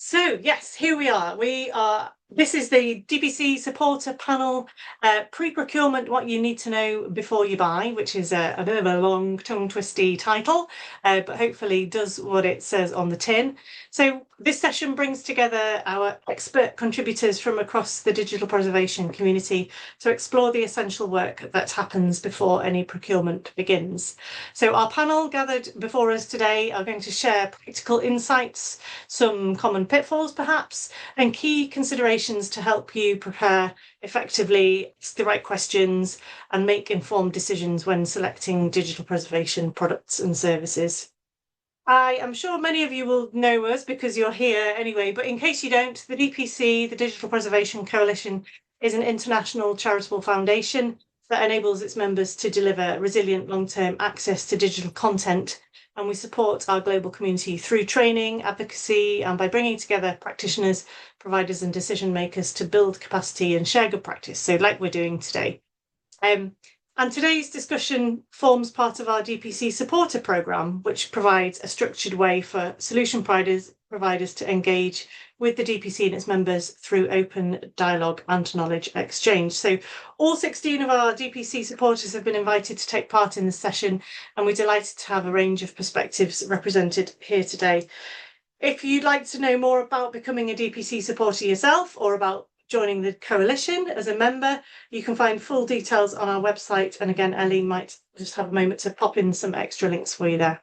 So yes, here we are. This is the DPC Supporter Panel Pre-Procurement, What You Need to Know Before You Buy, which is a bit of a long, tongue-twisty title, but hopefully does what it says on the tin. So this session brings together our expert contributors from across the digital preservation community to explore the essential work that happens before any procurement begins. So our panel gathered before us today are going to share practical insights, some common pitfalls perhaps, and key considerations to help you prepare effectively, ask the right questions, and make informed decisions when selecting digital preservation products and services. I am sure many of you will know us because you're here anyway, but in case you don't, the DPC, the Digital Preservation Coalition, is an international charitable foundation that enables its members to deliver resilient long-term access to digital content. And we support our global community through training, advocacy, and by bringing together practitioners, providers, and decision makers to build capacity and share good practice. So like we're doing today. And today's discussion forms part of our DPC supporter programme, which provides a structured way for solution providers to engage with the DPC and its members through open dialogue and knowledge exchange. So all 16 of our DPC supporters have been invited to take part in this session, and we're delighted to have a range of perspectives represented here today. If you'd like to know more about becoming a DPC supporter yourself or about joining the coalition as a member, you can find full details on our website. And again, Ellie might just have a moment to pop in some extra links for you there.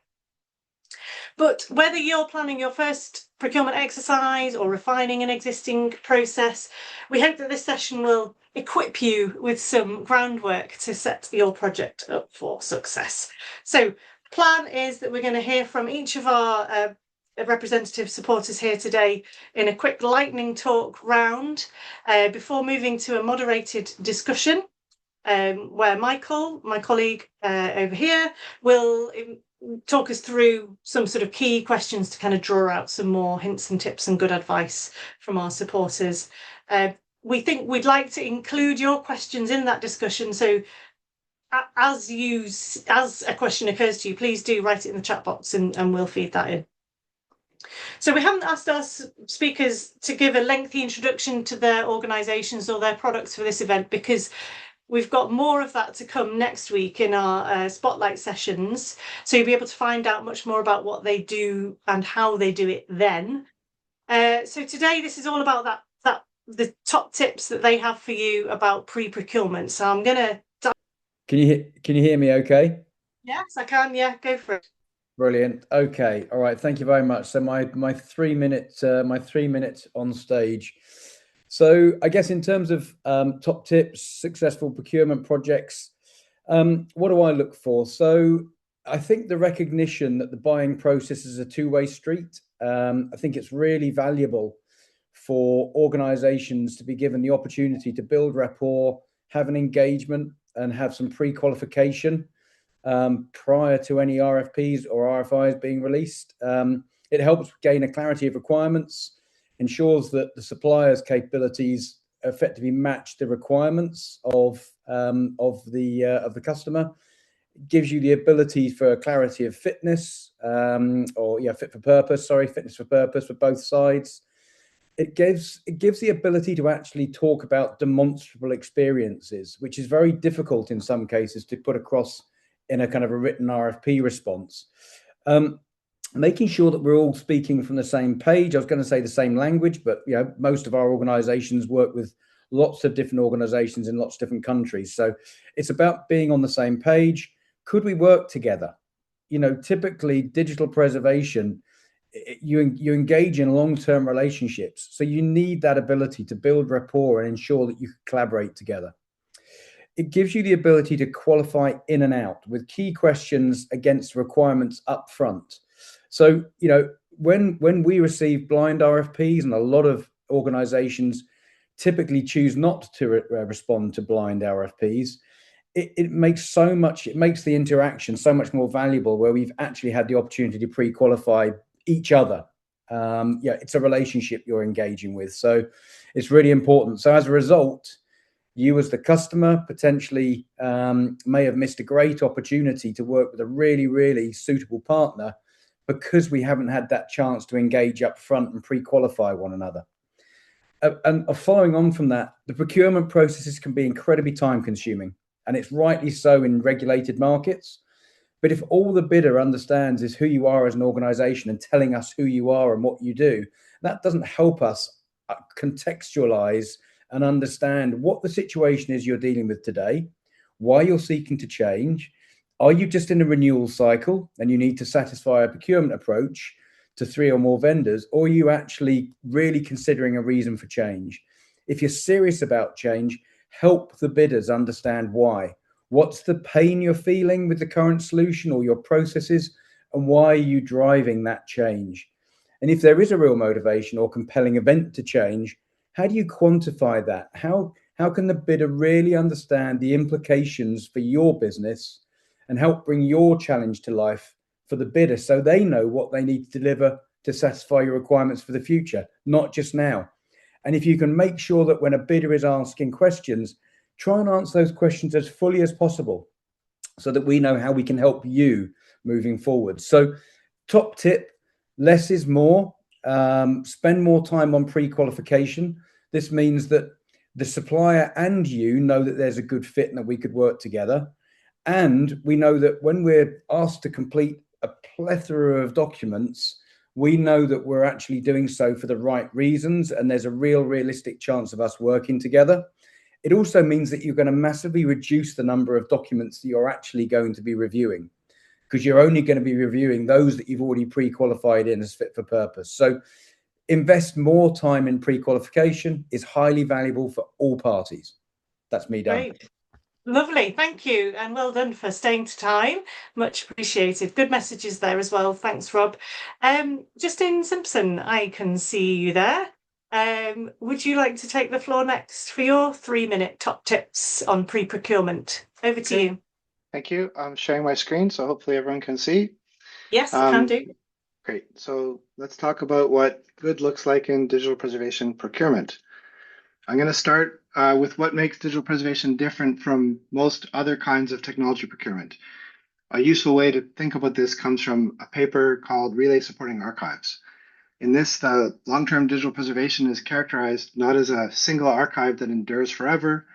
But whether you're planning your first procurement exercise or refining an existing process, we hope that this session will equip you with some groundwork to set your project up for success. So plan is that we're going to hear from each of our representative supporters here today in a quick lightning talk round before moving to a moderated discussion where Michael, my colleague over here, will talk us through some sort of key questions to kind of draw out some more hints and tips and good advice from our supporters. We think we'd like to include your questions in that discussion, so as a question occurs to you, please do write it in the chat box and we'll feed that in. So we haven't asked our speakers to give a lengthy introduction to their organisations or their products for this event because we've got more of that to come next week in our spotlight sessions. So you'll be able to find out much more about what they do and how they do it then. So today this is all about the top tips that they have for you about pre-procurement. So I'm going to... Can you hear me okay? Yes, I can. Yeah, go for it. Brilliant. Okay. All right. Thank you very much. So my 3 minutes on stage. So I guess in terms of top tips, successful procurement projects, what do I look for? So I think the recognition that the buying process is a two-way street. I think it's really valuable for organizations to be given the opportunity to build rapport, have an engagement, and have some pre-qualification prior to any RFPs or RFIs being released. It helps gain a clarity of requirements, ensures that the supplier's capabilities effectively match the requirements of the customer. It gives you the ability for clarity of fitness, fitness for purpose for both sides. It gives the ability to actually talk about demonstrable experiences, which is very difficult in some cases to put across in a kind of a written RFP response. Making sure that we're all speaking from the same page. I was going to say the same language, but most of our organizations work with lots of different organizations in lots of different countries. So it's about being on the same page. Could we work together? Typically digital preservation, you engage in long-term relationships. So you need that ability to build rapport and ensure that you can collaborate together. It gives you the ability to qualify in and out with key questions against requirements up front. So, when we receive blind RFPs, and a lot of organizations typically choose not to respond to blind RFPs, it makes the interaction so much more valuable where we've actually had the opportunity to pre-qualify each other. It's a relationship you're engaging with. So it's really important. So as a result, you as the customer potentially may have missed a great opportunity to work with a really, really suitable partner because we haven't had that chance to engage up front and pre-qualify one another. And following on from that, the procurement processes can be incredibly time consuming, and it's rightly so in regulated markets. But if all the bidder understands is who you are as an organization and telling us who you are and what you do, that doesn't help us contextualize and understand what the situation is you're dealing with today, why you're seeking to change. Are you just in a renewal cycle and you need to satisfy a procurement approach to 3 or more vendors, or are you actually really considering a reason for change? If you're serious about change, help the bidders understand why. What's the pain you're feeling with the current solution or your processes, and why are you driving that change? And if there is a real motivation or compelling event to change, how do you quantify that? How can the bidder really understand the implications for your business and help bring your challenge to life for the bidder, so they know what they need to deliver to satisfy your requirements for the future, not just now? And if you can make sure that when a bidder is asking questions, try and answer those questions as fully as possible so that we know how we can help you moving forward. So top tip, less is more. Spend more time on pre-qualification. This means that the supplier and you know that there's a good fit and that we could work together. And we know that when we're asked to complete a plethora of documents, we know that we're actually doing so for the right reasons, and there's a realistic chance of us working together. It also means that you're going to massively reduce the number of documents that you're actually going to be reviewing, because you're only going to be reviewing those that you've already pre-qualified in as fit for purpose. So invest more time in pre-qualification is highly valuable for all parties. That's me done. Great. Lovely, thank you, and well done for staying to time. Much appreciated. Good messages there as well. Thanks, Rob. Justine Simpson, I can see you there. Would you like to take the floor next for your 3-minute top tips on pre-procurement? Over to you. Thank you. I'm sharing my screen, so hopefully everyone can see. Yes, can do. Great. So let's talk about what good looks like in digital preservation procurement. I'm going to start with what makes digital preservation different from most other kinds of technology procurement. A useful way to think about this comes from a paper called Relay Supporting Archives. In this, the long-term digital preservation is characterized not as a single archive that endures forever,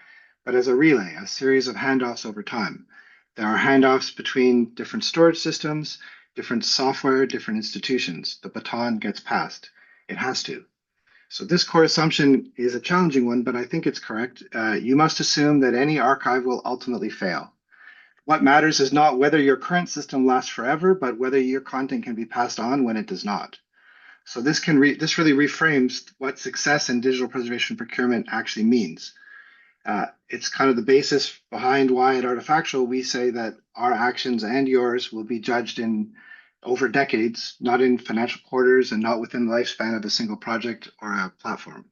but as a relay, a series of handoffs over time. There are handoffs between different storage systems, different software, different institutions. The baton gets passed. It has to. So this core assumption is a challenging one, but I think it's correct. You must assume that any archive will ultimately fail. What matters is not whether your current system lasts forever, but whether your content can be passed on when it does not. So this really reframes what success in digital preservation procurement actually means. It's kind of the basis behind why at Artifactual we say that our actions and yours will be judged in over decades, not in financial quarters and not within the lifespan of a single project or a platform.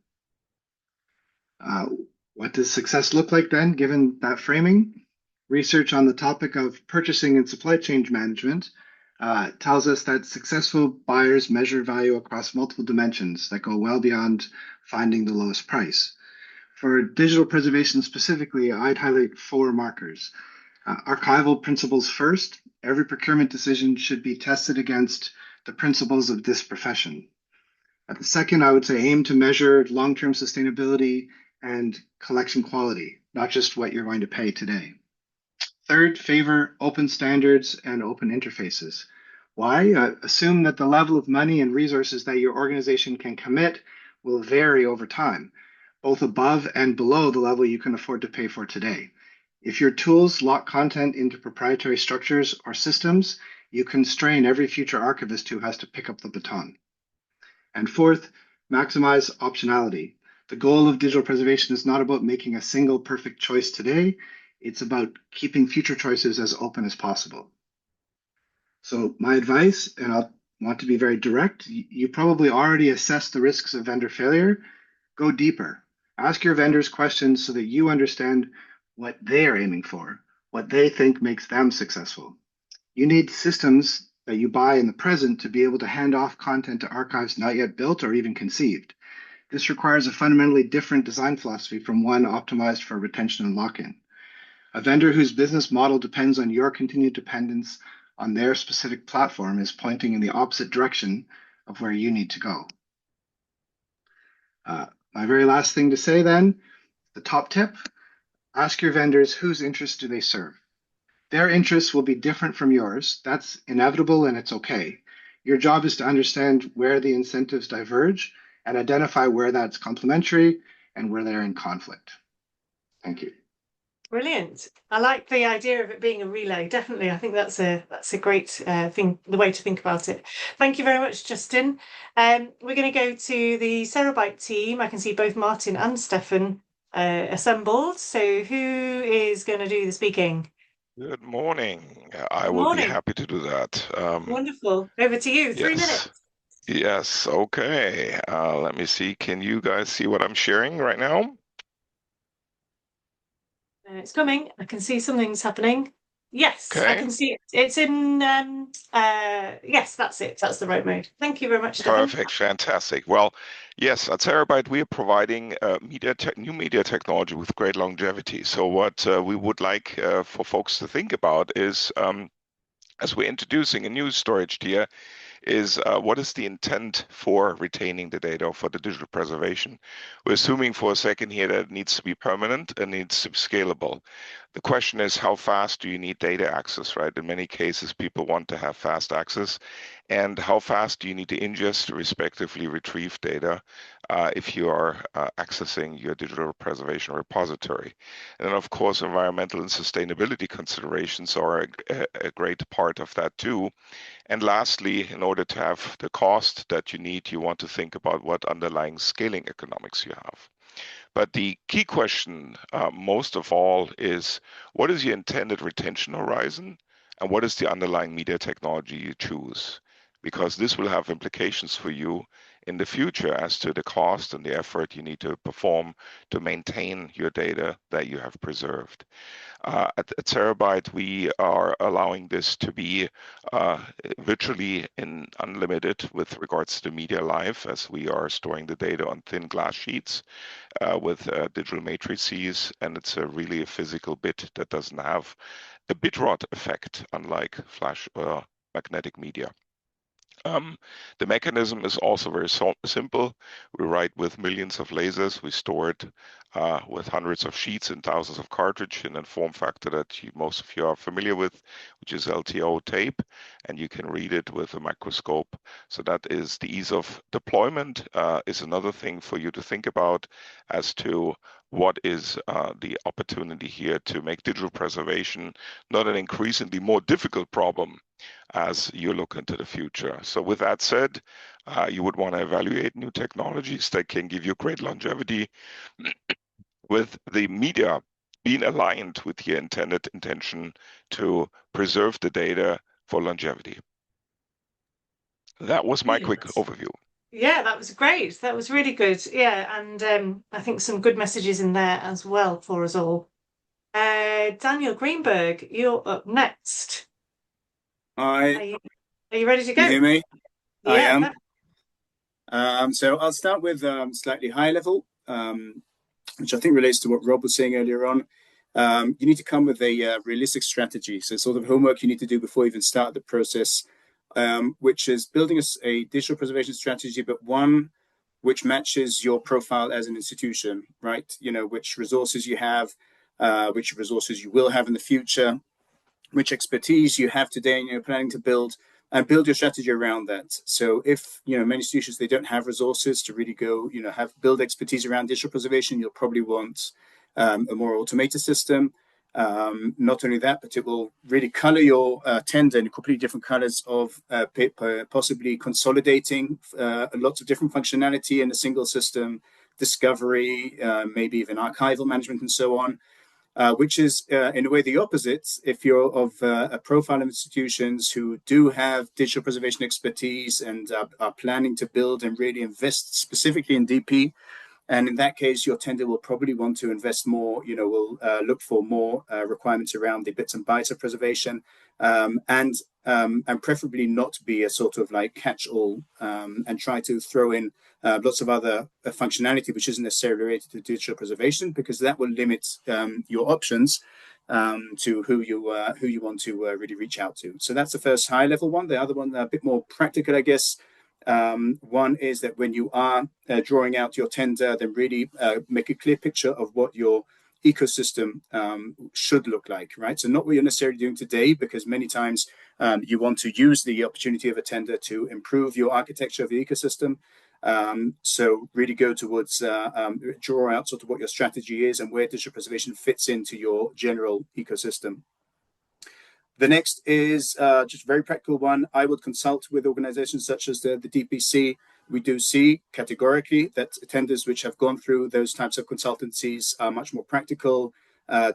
What does success look like then, given that framing? Research on the topic of purchasing and supply chain management tells us that successful buyers measure value across multiple dimensions that go well beyond finding the lowest price. For digital preservation specifically, I'd highlight 4 markers. Archival principles first. Every procurement decision should be tested against the principles of this profession. At the second, I would say aim to measure long-term sustainability and collection quality, not just what you're going to pay today. Third, favor open standards and open interfaces. Why? Assume that the level of money and resources that your organization can commit will vary over time, both above and below the level you can afford to pay for today. If your tools lock content into proprietary structures or systems, you constrain every future archivist who has to pick up the baton. And fourth, maximize optionality. The goal of digital preservation is not about making a single perfect choice today. It's about keeping future choices as open as possible. So my advice, and I want to be very direct, you probably already assessed the risks of vendor failure. Go deeper. Ask your vendors questions so that you understand what they are aiming for, what they think makes them successful. You need systems that you buy in the present to be able to hand off content to archives not yet built or even conceived. This requires a fundamentally different design philosophy from one optimized for retention and lock-in. A vendor whose business model depends on your continued dependence on their specific platform is pointing in the opposite direction of where you need to go. My very last thing to say then, the top tip, ask your vendors whose interests do they serve. Their interests will be different from yours. That's inevitable and it's okay. Your job is to understand where the incentives diverge and identify where that's complementary and where they're in conflict. Thank you. Brilliant. I like the idea of it being a relay. Definitely. I think that's a great thing, the way to think about it. Thank you very much, Justin. We're going to go to the Cerebyte team. I can see both Martin and Stefan assembled. So who is going to do the speaking? Good morning. I Good will be morning. happy to do that. Wonderful. Over to you. 3 minutes. Yes. Okay. Let me see. Can you guys see what I'm sharing right now? It's coming. I can see something's happening. Yes, I Okay. can see it. It's in, yes, that's it. That's the right mode. Thank you very much, Stefan. Perfect. Fantastic. Well, yes, at Terabyte, we are providing new media technology with great longevity. So what we would like for folks to think about is, as we're introducing a new storage tier, is what is the intent for retaining the data for the digital preservation? We're assuming for a second here that it needs to be permanent and needs to be scalable. The question is, how fast do you need data access, right? In many cases, people want to have fast access. And how fast do you need to ingest, respectively retrieve data if you are accessing your digital preservation repository? And then, of course, environmental and sustainability considerations are a great part of that too. And lastly, in order to have the cost that you need, you want to think about what underlying scaling economics you have. But the key question, most of all, is what is your intended retention horizon and what is the underlying media technology you choose? Because this will have implications for you in the future as to the cost and the effort you need to perform to maintain your data that you have preserved. At Terabyte, we are allowing this to be virtually unlimited with regards to media life, as we are storing the data on thin glass sheets with digital matrices, and it's really a physical bit that doesn't have a bit rot effect, unlike flash or magnetic media. The mechanism is also very simple. We write with millions of lasers. We store it with hundreds of sheets and thousands of cartridge in a form factor that most of you are familiar with, which is LTO tape, and you can read it with a microscope. So that is the ease of deployment is another thing for you to think about as to what is the opportunity here to make digital preservation not an increasingly more difficult problem as you look into the future. So with that said, you would want to evaluate new technologies that can give you great longevity with the media being aligned with your intended intention to preserve the data for longevity. That was my quick overview. Yeah, that was great. That was really good. Yeah, and I think some good messages in there as well for us all. Daniel Greenberg, you're up next. Hi. Are you ready to go? Can you hear me? Yeah. I am. So I'll start with slightly high level, which I think relates to what Rob was saying earlier on. You need to come with a realistic strategy. So sort of homework you need to do before you even start the process, which is building a digital preservation strategy, but one which matches your profile as an institution, right? You know, which resources you have, which resources you will have in the future, which expertise you have today and you're planning to build, and build your strategy around that. So if, many institutions, they don't have resources to really go, build expertise around digital preservation, you'll probably want a more automated system. Not only that, but it will really color your tender in completely different colors of possibly consolidating lots of different functionality in a single system, discovery, maybe even archival management and so on. Which is in a way the opposite if you're of a profile of institutions who do have digital preservation expertise and are planning to build and really invest specifically in DP. And in that case, your tender will probably want to invest more, will look for more requirements around the bits and bytes of preservation, and preferably not be a sort of like catch-all and try to throw in lots of other functionality which isn't necessarily related to digital preservation, because that will limit your options. to who you want to really reach out to. So that's the first high level one. The other one, a bit more practical, I guess. One is that when you are drawing out your tender, then really make a clear picture of what your ecosystem should look like, right? So not what you're necessarily doing today, because many times you want to use the opportunity of a tender to improve your architecture of the ecosystem. So really go towards draw out sort of what your strategy is and where digital preservation fits into your general ecosystem. The next is just a very practical one. I would consult with organizations such as the DPC. We do see categorically that tenders which have gone through those types of consultancies are much more practical,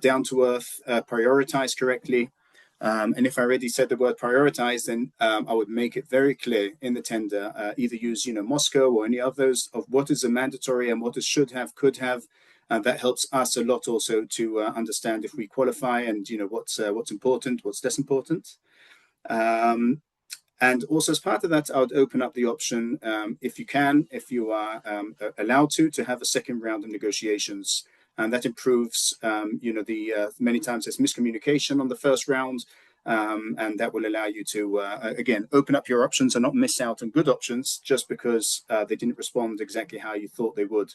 down to earth, prioritized correctly. And if I already said the word prioritize, then I would make it very clear in the tender, either use, Moscow or any of those of what is a mandatory and what is should have, could have. And that helps us a lot also to understand if we qualify and, what's important, what's less important. And also as part of that, I would open up the option, if you are allowed to have a second round of negotiations. And that improves, many times there's miscommunication on the first round, and that will allow you to, again, open up your options and not miss out on good options just because they didn't respond exactly how you thought they would.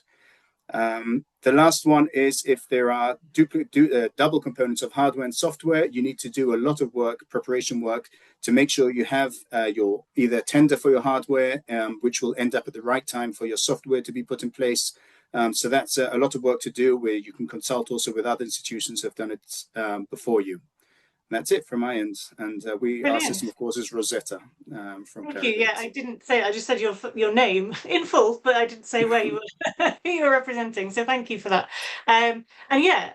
The last one is if there are double components of hardware and software, you need to do a lot of work, preparation work, to make sure you have your either tender for your hardware, which will end up at the right time for your software to be put in place. So that's a lot of work to do, where you can consult also with other institutions who have done it before you. And that's it from my end. And our system, of course, is Rosetta from Thank you. Yeah, I didn't say, I just said your name in full, but I didn't say where you were who you were representing. So thank you for that. And yeah,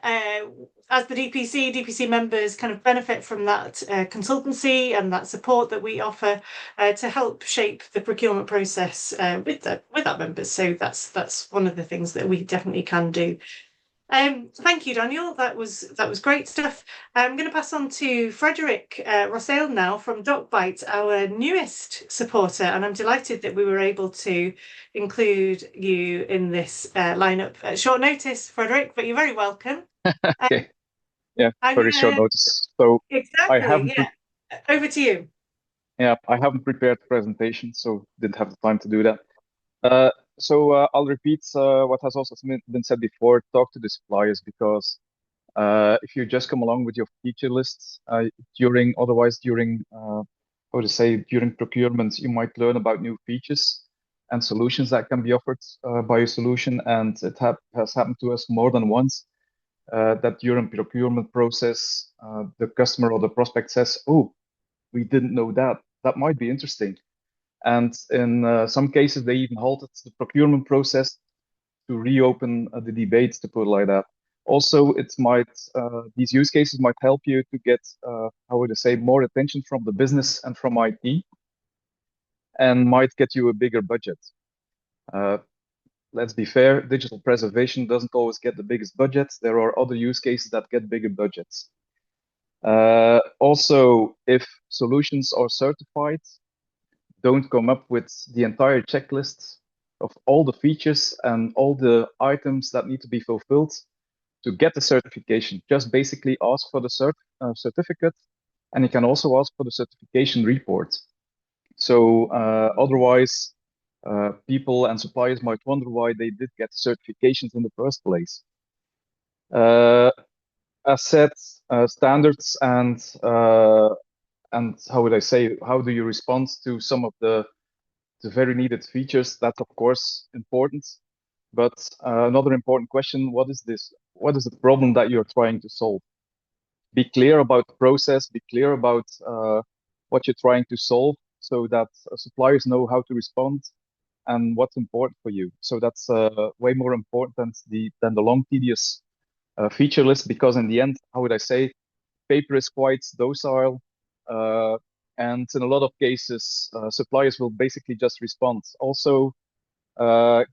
as the DPC members kind of benefit from that consultancy and that support that we offer to help shape the procurement process with our members. So that's one of the things that we definitely can do. Thank you, Daniel. That was great stuff. I'm going to pass on to Frederick Rossale now from DocBite, our newest supporter, and I'm delighted that we were able to include you in this lineup at short notice, Frederick. But you're very welcome. Okay. Yeah, very short notice. So exactly. Over to you. Yeah, I haven't prepared the presentation, so didn't have the time to do that. So I'll repeat what has also been said before. Talk to the suppliers, because if you just come along with your feature lists during procurement, you might learn about new features and solutions that can be offered by a solution. And it has happened to us more than once that during procurement process, the customer or the prospect says, "Oh, we didn't know that. That might be interesting." And in some cases, they even halted the procurement process to reopen the debate, to put it like that. Also, these use cases might help you to get, more attention from the business and from IT, and might get you a bigger budget. Let's be fair, digital preservation doesn't always get the biggest budget. There are other use cases that get bigger budgets. Also, if solutions are certified, don't come up with the entire checklist of all the features and all the items that need to be fulfilled to get the certification. Just basically ask for the certificate, and you can also ask for the certification report. So otherwise, people and suppliers might wonder why they did get certifications in the first place. As said, standards and how do you respond to some of the very needed features? That's of course important, but another important question: what is the problem that you're trying to solve? Be clear about the process. Be clear about what you're trying to solve, so that suppliers know how to respond and what's important for you. So that's way more important than the long, tedious feature list, because in the end, paper is quite docile. And in a lot of cases, suppliers will basically just respond. Also,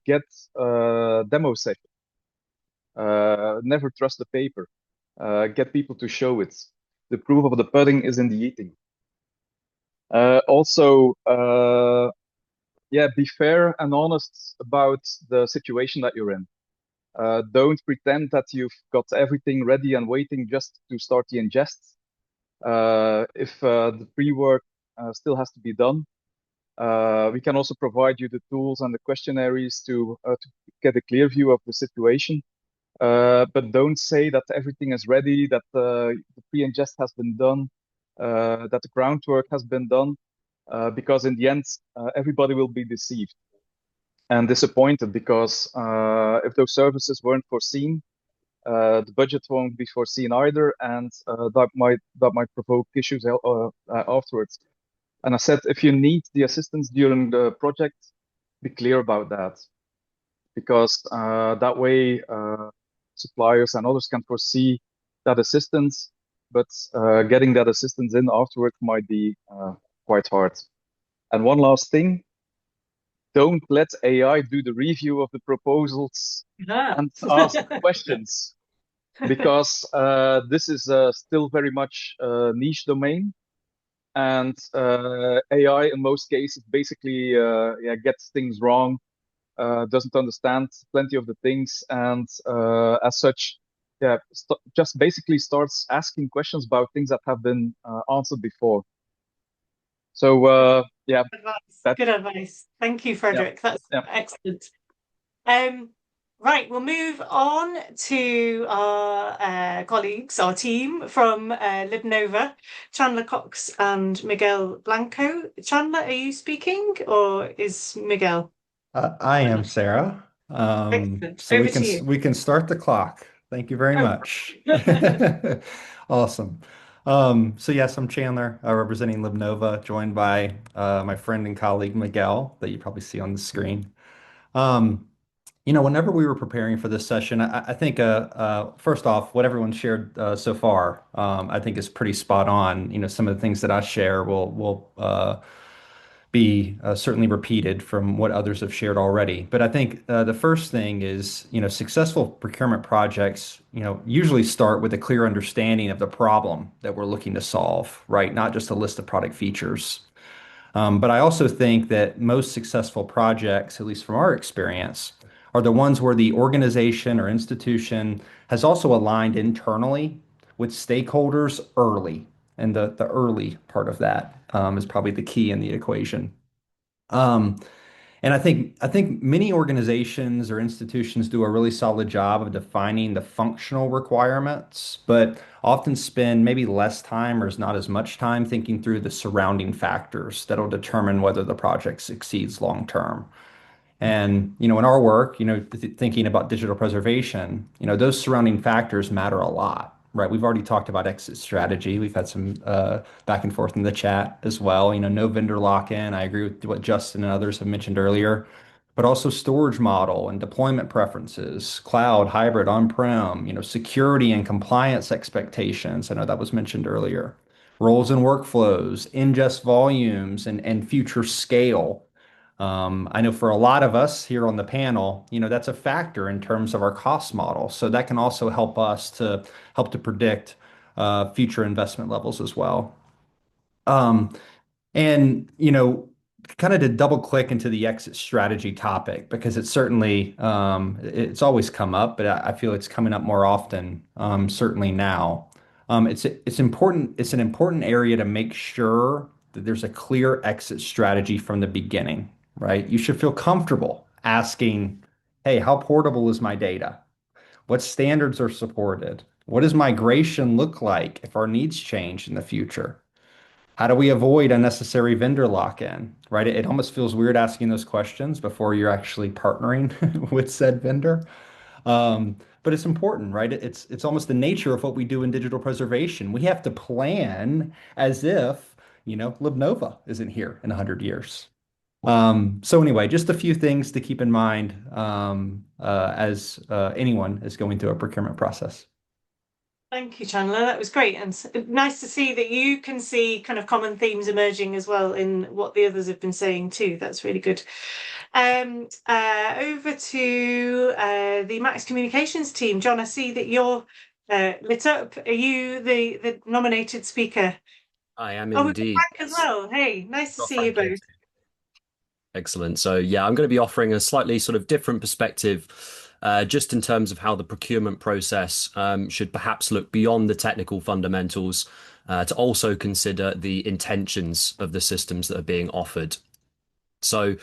get demo session. Never trust the paper. Get people to show it. The proof of the pudding is in the eating. Be fair and honest about the situation that you're in. Don't pretend that you've got everything ready and waiting just to start the ingest. If the pre-work still has to be done, we can also provide you the tools and the questionnaires to get a clear view of the situation. But don't say that everything is ready, that the pre-ingest has been done, that the groundwork has been done, because in the end, everybody will be deceived and disappointed, because if those services weren't foreseen, the budget won't be foreseen either, and that might provoke issues afterwards. And I said, if you need the assistance during the project, be clear about that, because that way suppliers and others can foresee that assistance, but getting that assistance in afterwards might be quite hard. And one last thing, don't let AI do the review of the proposals and ask questions, because this is still very much a niche domain. And AI in most cases basically gets things wrong, doesn't understand plenty of the things, and as such, just basically starts asking questions about things that have been answered before. So yeah, good advice. Thank you, Frederick. That's excellent. Right, we'll move on to our colleagues, our team from LibNova, Chandler Cox and Miguel Blanco. Chandler, are you speaking, or is Miguel? I am, Sarah. So Over to you. we can start the clock. Thank you very much. Awesome. So yes, I'm Chandler, representing LibNova, joined by my friend and colleague Miguel, that you probably see on the screen. Whenever we were preparing for this session, I think first off, what everyone shared so far, I think is pretty spot on. Some of the things that I share will be certainly repeated from what others have shared already. But I think the first thing is, successful procurement projects, usually start with a clear understanding of the problem that we're looking to solve, right? Not just a list of product features. But I also think that most successful projects, at least from our experience, are the ones where the organization or institution has also aligned internally with stakeholders early. And the early part of that is probably the key in the equation. And I think many organizations or institutions do a really solid job of defining the functional requirements, but often spend maybe less time or is not as much time thinking through the surrounding factors that'll determine whether the project succeeds long term. And, in our work, thinking about digital preservation, those surrounding factors matter a lot, right? We've already talked about exit strategy. We've had some back and forth in the chat as well. No vendor lock-in. I agree with what Justin and others have mentioned earlier, but also storage model and deployment preferences, cloud, hybrid, on-prem, security and compliance expectations. I know that was mentioned earlier. Roles and workflows, ingest volumes, and future scale. I know for a lot of us here on the panel, that's a factor in terms of our cost model. So that can also help us to predict future investment levels as well. And, kind of to double click into the exit strategy topic, because it's certainly, it's always come up, but I feel it's coming up more often, certainly now. It's important. It's an important area to make sure that there's a clear exit strategy from the beginning, right? You should feel comfortable asking, hey, how portable is my data? What standards are supported? What does migration look like if our needs change in the future? How do we avoid unnecessary vendor lock-in, right? It almost feels weird asking those questions before you're actually partnering with said vendor. But it's important, right? It's almost the nature of what we do in digital preservation. We have to plan as if, LibNova isn't here in 100 years. So anyway, just a few things to keep in mind as anyone is going through a procurement process. Thank you, Chandler. That was great. And nice to see that you can see kind of common themes emerging as well in what the others have been saying too. That's really good. Over to the Max Communications team. John, I see that you're lit up. Are you the nominated speaker? I am indeed. Frank as well. Hey, nice to see you both. Excellent. So yeah, I'm going to be offering a slightly sort of different perspective just in terms of how the procurement process should perhaps look beyond the technical fundamentals to also consider the intentions of the systems that are being offered. So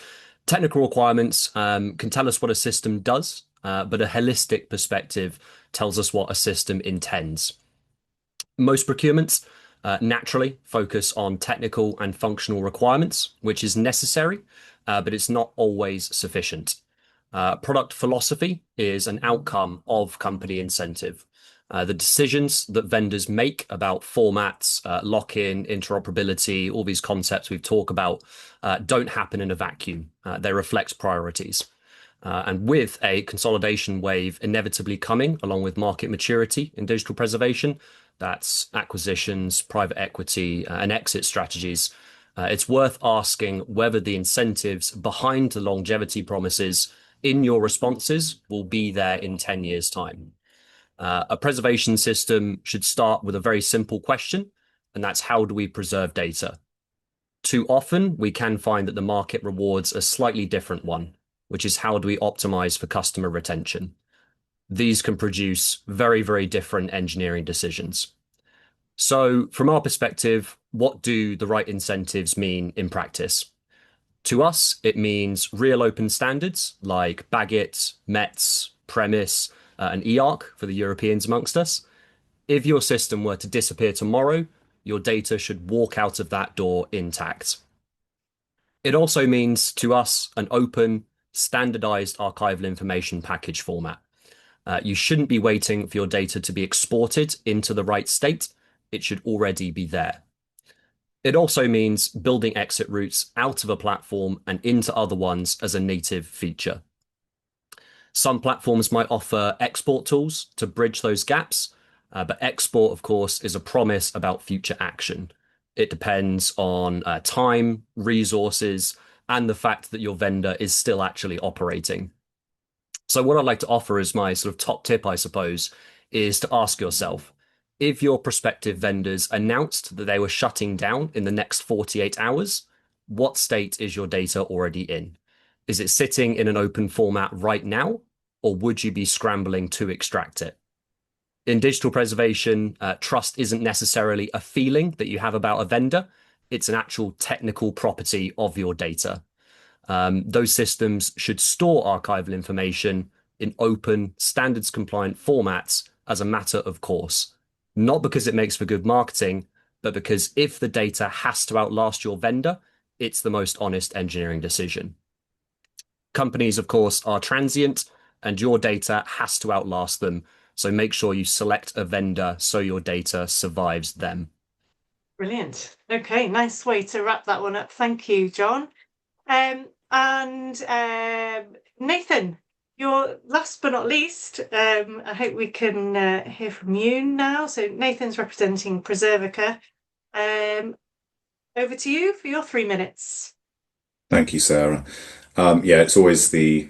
technical requirements can tell us what a system does, but a holistic perspective tells us what a system intends. Most procurements naturally focus on technical and functional requirements, which is necessary, but it's not always sufficient. Product philosophy is an outcome of company incentive. The decisions that vendors make about formats, lock-in, interoperability, all these concepts we've talked about don't happen in a vacuum. They reflect priorities. And with a consolidation wave inevitably coming along with market maturity in digital preservation, that's acquisitions, private equity, and exit strategies, it's worth asking whether the incentives behind the longevity promises in your responses will be there in 10 years' time. A preservation system should start with a very simple question, and that's how do we preserve data? Too often, we can find that the market rewards a slightly different one, which is how do we optimize for customer retention? These can produce very, very different engineering decisions. So from our perspective, what do the right incentives mean in practice? To us, it means real open standards like Bagit, METS, Premise, and EARC for the Europeans amongst us. If your system were to disappear tomorrow, your data should walk out of that door intact. It also means to us an open, standardized archival information package format. You shouldn't be waiting for your data to be exported into the right state. It should already be there. It also means building exit routes out of a platform and into other ones as a native feature. Some platforms might offer export tools to bridge those gaps, but export, of course, is a promise about future action. It depends on time, resources, and the fact that your vendor is still actually operating. So what I'd like to offer as my sort of top tip, I suppose, is to ask yourself, if your prospective vendors announced that they were shutting down in the next 48 hours, what state is your data already in? Is it sitting in an open format right now, or would you be scrambling to extract it? In digital preservation, trust isn't necessarily a feeling that you have about a vendor. It's an actual technical property of your data. Those systems should store archival information in open, standards-compliant formats as a matter of course. Not because it makes for good marketing, but because if the data has to outlast your vendor, it's the most honest engineering decision. Companies, of course, are transient, and your data has to outlast them. So make sure you select a vendor so your data survives them. Brilliant. Okay, nice way to wrap that one up. Thank you, John. Nathan, you're last but not least. I hope we can hear from you now. So Nathan's representing Preservica. Over to you for your 3 minutes. Thank you, Sarah. Yeah, it's always the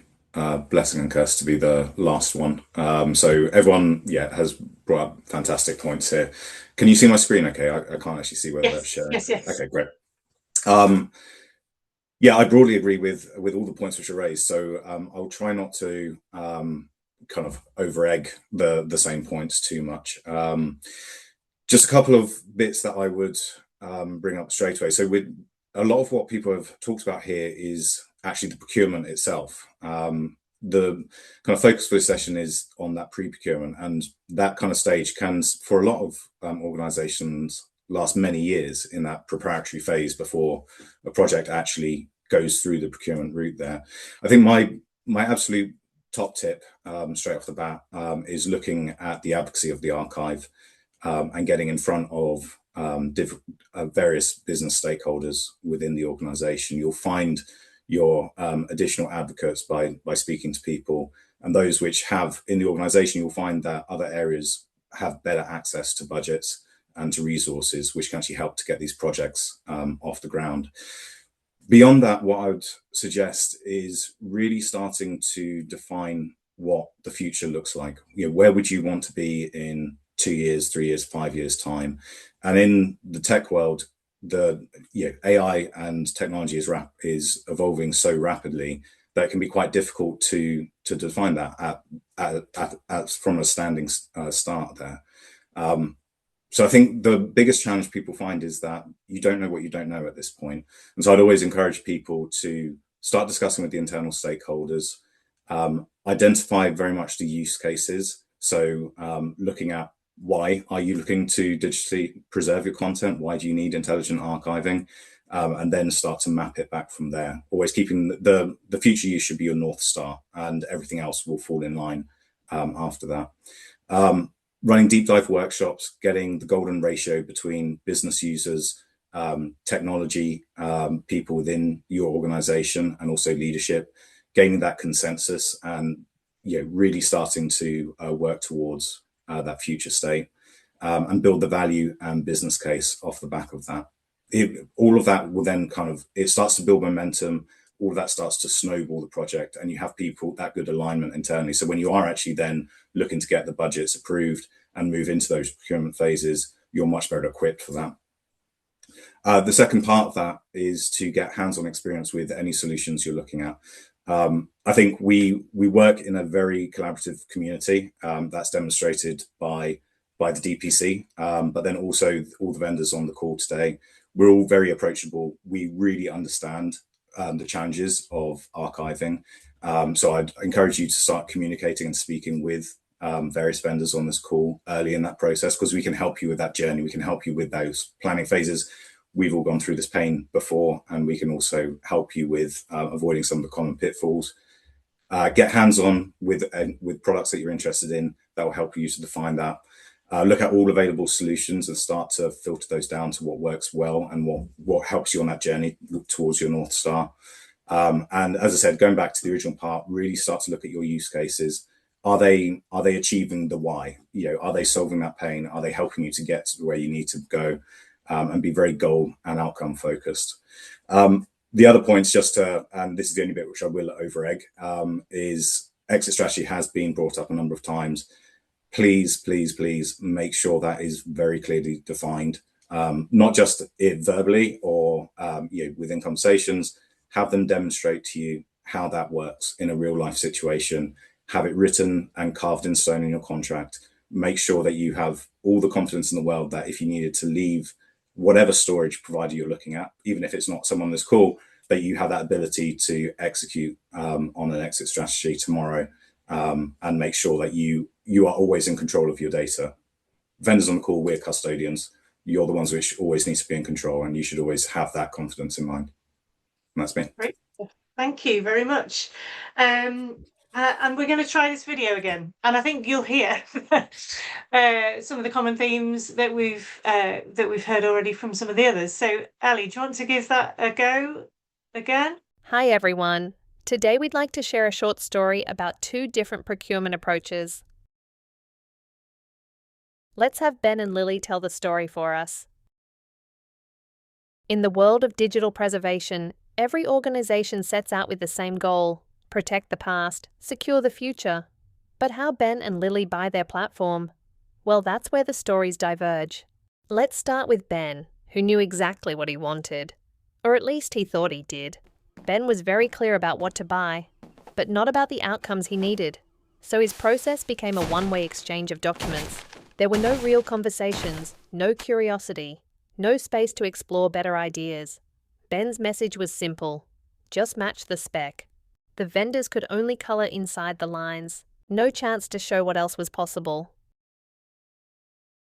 blessing and curse to be the last one. So everyone, has brought up fantastic points here. Can you see my screen okay? I can't actually see whether that's sharing. Yes. Okay, great. I broadly agree with all the points which are raised. So I'll try not to kind of over-egg the same points too much. Just a couple of bits that I would bring up straight away. So with a lot of what people have talked about here is actually the procurement itself. The kind of focus for this session is on that pre-procurement, and that kind of stage can, for a lot of organizations, last many years in that preparatory phase before a project actually goes through the procurement route there. I think my absolute top tip straight off the bat is looking at the advocacy of the archive and getting in front of various business stakeholders within the organization. You'll find your additional advocates by speaking to people, and those which have in the organization, you'll find that other areas have better access to budgets and to resources, which can actually help to get these projects off the ground. Beyond that, what I would suggest is really starting to define what the future looks like. Where would you want to be in 2 years, 3 years, 5 years time? And in the tech world, the AI and technology is evolving so rapidly that it can be quite difficult to define that from a standing start there. So I think the biggest challenge people find is that you don't know what you don't know at this point. And so I'd always encourage people to start discussing with the internal stakeholders, identify very much the use cases. So looking at why are you looking to digitally preserve your content? Why do you need intelligent archiving? And then start to map it back from there. Always keeping the future use should be your North Star, and everything else will fall in line after that. Running deep dive workshops, getting the golden ratio between business users, technology, people within your organization, and also leadership, gaining that consensus and really starting to work towards that future state, and build the value and business case off the back of that. All of that will then it starts to build momentum. All of that starts to snowball the project, and you have people that good alignment internally. So when you are actually then looking to get the budgets approved and move into those procurement phases, you're much better equipped for that. The second part of that is to get hands-on experience with any solutions you're looking at. I think we work in a very collaborative community, that's demonstrated by the DPC, but then also all the vendors on the call today. We're all very approachable. We really understand the challenges of archiving. So I'd encourage you to start communicating and speaking with various vendors on this call early in that process, because we can help you with that journey. We can help you with those planning phases. We've all gone through this pain before, and we can also help you with avoiding some of the common pitfalls. Get hands-on with products that you're interested in. That will help you to define that. Look at all available solutions and start to filter those down to what works well and what helps you on that journey towards your North Star. And as I said, going back to the original part, really start to look at your use cases. Are they achieving the why? Are they solving that pain? Are they helping you to get to where you need to go? And be very goal and outcome focused. The other points, and this is the only bit which I will over-egg, is exit strategy has been brought up a number of times. Please, please, please make sure that is very clearly defined, not just verbally or within conversations. Have them demonstrate to you how that works in a real life situation. Have it written and carved in stone in your contract. Make sure that you have all the confidence in the world that if you needed to leave whatever storage provider you're looking at, even if it's not someone that's cool, that you have that ability to execute on an exit strategy tomorrow, and make sure that you are always in control of your data. Vendors on the call, we're custodians. You're the ones which always need to be in control, and you should always have that confidence in mind. And that's me. Great. Thank you very much. And we're going to try this video again, and I think you'll hear some of the common themes that we've heard already from some of the others. So, Ali, do you want to give that a go again? Hi, everyone. Today we'd like to share a short story about two different procurement approaches. Let's have Ben and Lily tell the story for us. In the world of digital preservation, every organization sets out with the same goal: protect the past, secure the future. But how Ben and Lily buy their platform? Well, that's where the stories diverge. Let's start with Ben, who knew exactly what he wanted. Or at least he thought he did. Ben was very clear about what to buy, but not about the outcomes he needed. So his process became a one-way exchange of documents. There were no real conversations, no curiosity, no space to explore better ideas. Ben's message was simple: just match the spec. The vendors could only colour inside the lines, no chance to show what else was possible.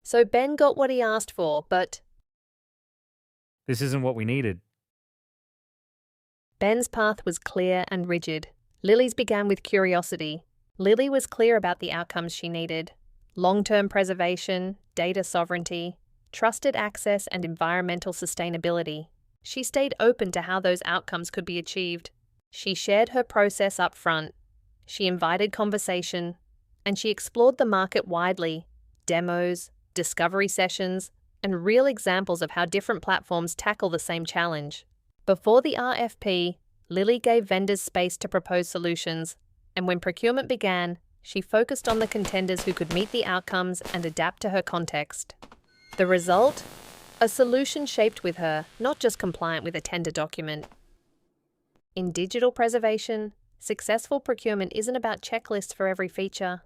So Ben got what he asked for, but this isn't what we needed. Ben's path was clear and rigid. Lily's began with curiosity. Lily was clear about the outcomes she needed: long-term preservation, data sovereignty, trusted access, and environmental sustainability. She stayed open to how those outcomes could be achieved. She shared her process up front. She invited conversation, and she explored the market widely: demos, discovery sessions, and real examples of how different platforms tackle the same challenge. Before the RFP, Lily gave vendors space to propose solutions, and when procurement began, she focused on the contenders who could meet the outcomes and adapt to her context. The result? A solution shaped with her, not just compliant with a tender document. In digital preservation, Successful procurement isn't about checklists for every feature.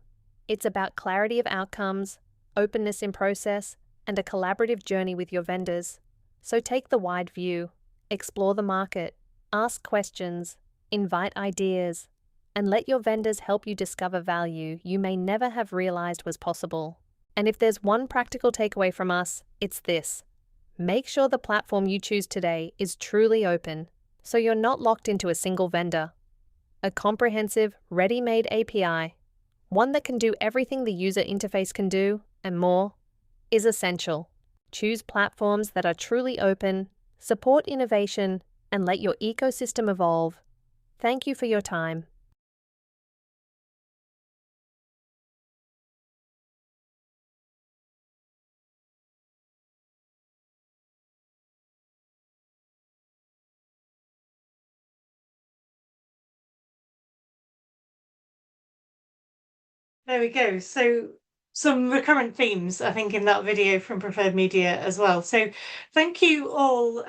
It's about clarity of outcomes, openness in process, and a collaborative journey with your vendors. So take the wide view, explore the market, ask questions, invite ideas, and let your vendors help you discover value you may never have realized was possible. And if there's one practical takeaway from us, it's this. Make sure the platform you choose today is truly open, so you're not locked into a single vendor. A comprehensive, ready-made API, one that can do everything the user interface can do, and more, is essential. Choose platforms that are truly open, support innovation, and let your ecosystem evolve. Thank you for your time. There we go. So some recurrent themes, I think, in that video from Preferred Media as well. So thank you all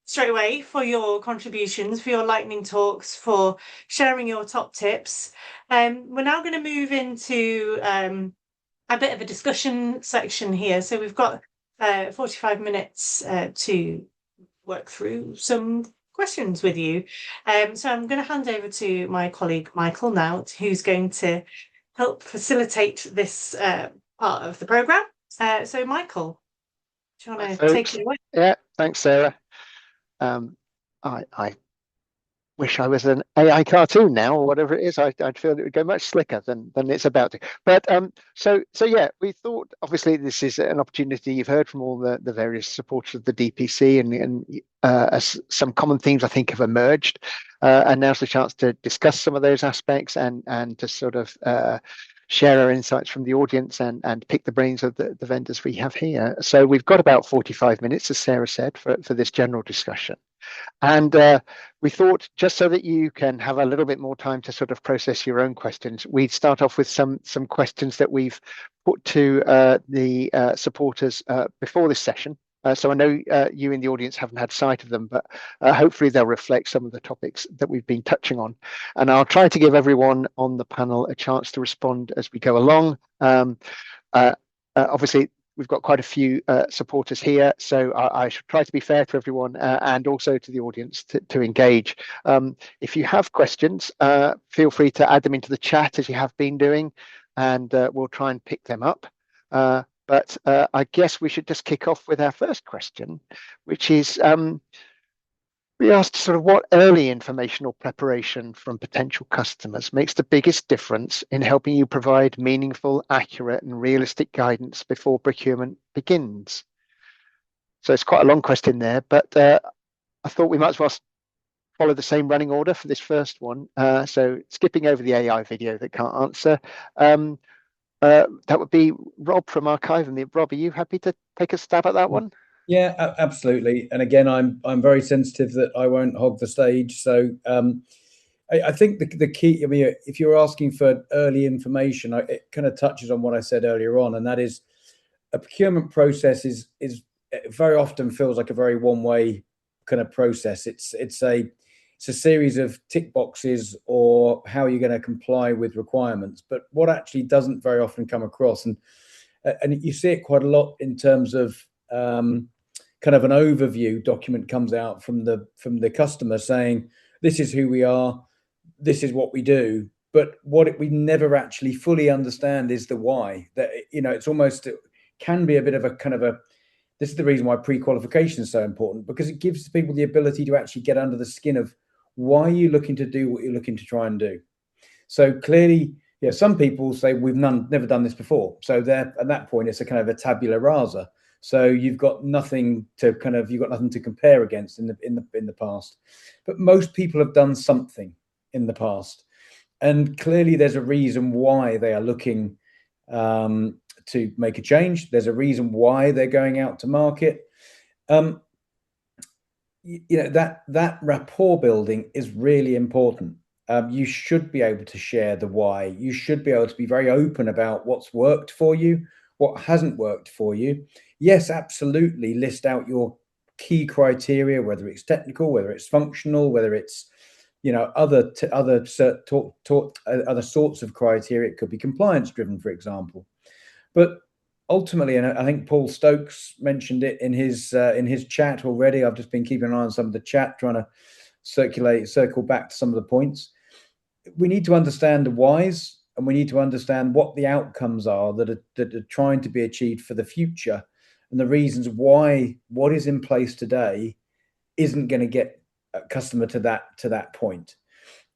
straight away for your contributions, for your lightning talks, for sharing your top tips. We're now going to move into a bit of a discussion section here. So we've got 45 minutes to work through some questions with you. So I'm going to hand over to my colleague Michael now, who's going to help facilitate this part of the programme. So Michael, do you want to take it away? Yeah, thanks, Sarah. I wish I was an AI cartoon now, or whatever it is. I'd feel it would go much slicker than it's about to. But so yeah, we thought obviously this is an opportunity. You've heard from all the various supporters of the DPC, and some common themes I think have emerged, and now's the chance to discuss some of those aspects and to sort of share our insights from the audience and pick the brains of the vendors we have here. So we've got about 45 minutes, as Sarah said, for this general discussion. And we thought, just so that you can have a little bit more time to sort of process your own questions, we'd start off with some questions that we've put to the supporters before this session. So I know you in the audience haven't had sight of them, but hopefully they'll reflect some of the topics that we've been touching on. And I'll try to give everyone on the panel a chance to respond as we go along. Obviously, we've got quite a few supporters here, so I should try to be fair to everyone and also to the audience to engage. If you have questions, feel free to add them into the chat as you have been doing, and we'll try and pick them up. But I guess we should just kick off with our first question, which is we asked sort of what early informational preparation from potential customers makes the biggest difference in helping you provide meaningful, accurate, and realistic guidance before procurement begins. So it's quite a long question there, but I thought we might as well follow the same running order for this first one. So skipping over the AI video that can't answer. That would be Rob from Archive. And Rob, are you happy to take a stab at that one? Yeah, absolutely. And again, I'm very sensitive that I won't hog the stage. So I think the key, I mean, if you're asking for early information, it kind of touches on what I said earlier on, and that is a procurement process is very often feels like a very one-way kind of process. It's a series of tick boxes or how you're going to comply with requirements. But what actually doesn't very often come across, and you see it quite a lot in terms of kind of an overview document comes out from the customer saying, this is who we are, this is what we do. But what we never actually fully understand is the why. That, you know, it's almost, it can be a bit of a kind of a, this is the reason why pre-qualification is so important, because it gives people the ability to actually get under the skin of why are you looking to do what you're looking to try and do. So clearly, yeah, some people say we've never done this before. So there, at that point, it's a kind of a tabula rasa. So you've got nothing to compare against in the past. But most people have done something in the past, and clearly there's a reason why they are looking to make a change. There's a reason why they're going out to market. You know, that rapport building is really important. You should be able to share the why. You should be able to be very open about what's worked for you, what hasn't worked for you. Yes, absolutely. List out your key criteria, whether it's technical, whether it's functional, whether it's other sorts of criteria. It could be compliance driven, for example. But ultimately, and I think Paul Stokes mentioned it in his chat already. I've just been keeping an eye on some of the chat, trying to circle back to some of the points. We need to understand the whys, and we need to understand what the outcomes are that are trying to be achieved for the future, and the reasons why what is in place today isn't going to get a customer to that point.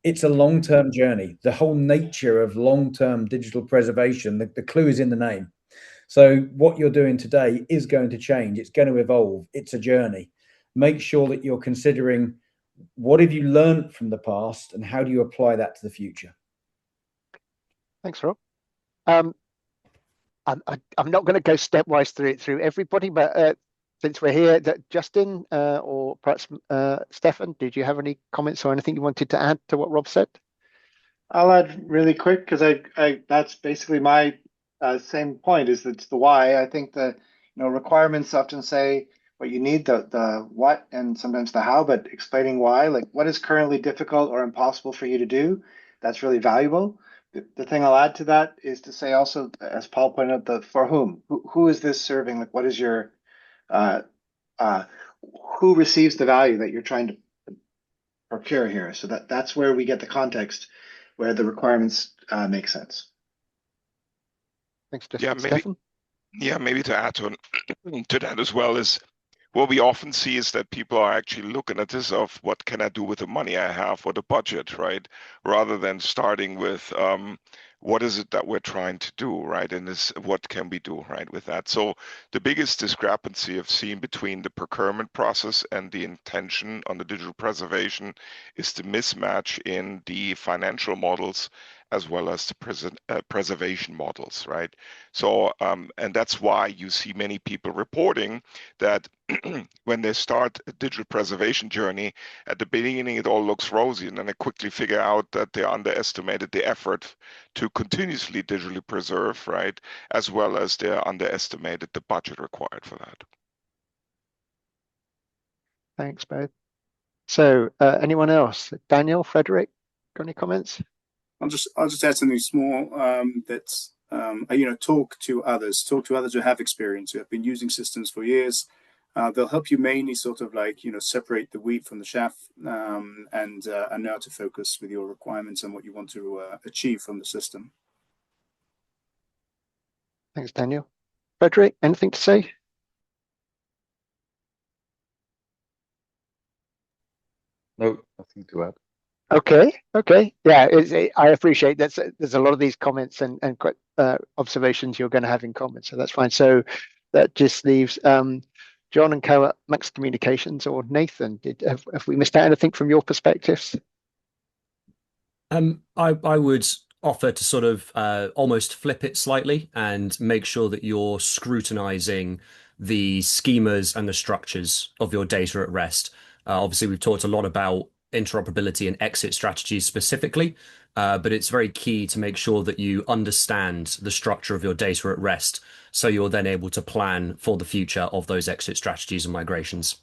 It's a long-term journey. The whole nature of long-term digital preservation, the clue is in the name. So what you're doing today is going to change. It's going to evolve. It's a journey. Make sure that you're considering what have you learned from the past and how do you apply that to the future. Thanks, Rob. I'm not going to go stepwise through everybody, but since we're here, Justin or perhaps Stefan, did you have any comments or anything you wanted to add to what Rob said? I'll add really quick because I that's basically my same point. Is it's the why. I think the requirements often say what you need, the what, and sometimes the how, but explaining why, like what is currently difficult or impossible for you to do, that's really valuable. The thing I'll add to that is to say also, as Paul pointed out, the for whom, who is this serving? Like, what is your, who receives the value that you're trying to procure here? So that's where we get the context, where the requirements make sense. Thanks, Stefan. Maybe to add to that as well is, what we often see is that people are actually looking at this of what can I do with the money I have or the budget, right? Rather than starting with what is it that we're trying to do, right? And what can we do, right, with that? So the biggest discrepancy I've seen between the procurement process and the intention on the digital preservation is the mismatch in the financial models as well as the preservation models, right? So, and that's why you see many people reporting that when they start a digital preservation journey, at the beginning it all looks rosy, and then they quickly figure out that they underestimated the effort to continuously digitally preserve, right? As well as they underestimated the budget required for that. Thanks, both. So, anyone else? Daniel, Frederick, got any comments? I'll just add something small. Talk to others who have experience, who have been using systems for years. They'll help you mainly sort of separate the wheat from the chaff, and know how to focus with your requirements and what you want to achieve from the system. Thanks, Daniel. Frederick, anything to say? No, nothing to add. Okay. Yeah, I appreciate that. There's a lot of these comments and observations you're going to have in common, so that's fine. So that just leaves John and Co at Max Communications, or Nathan. Have we missed out anything from your perspectives? I would offer to sort of almost flip it slightly and make sure that you're scrutinizing the schemas and the structures of your data at rest. Obviously, we've talked a lot about interoperability and exit strategies specifically, but it's very key to make sure that you understand the structure of your data at rest, so you're then able to plan for the future of those exit strategies and migrations.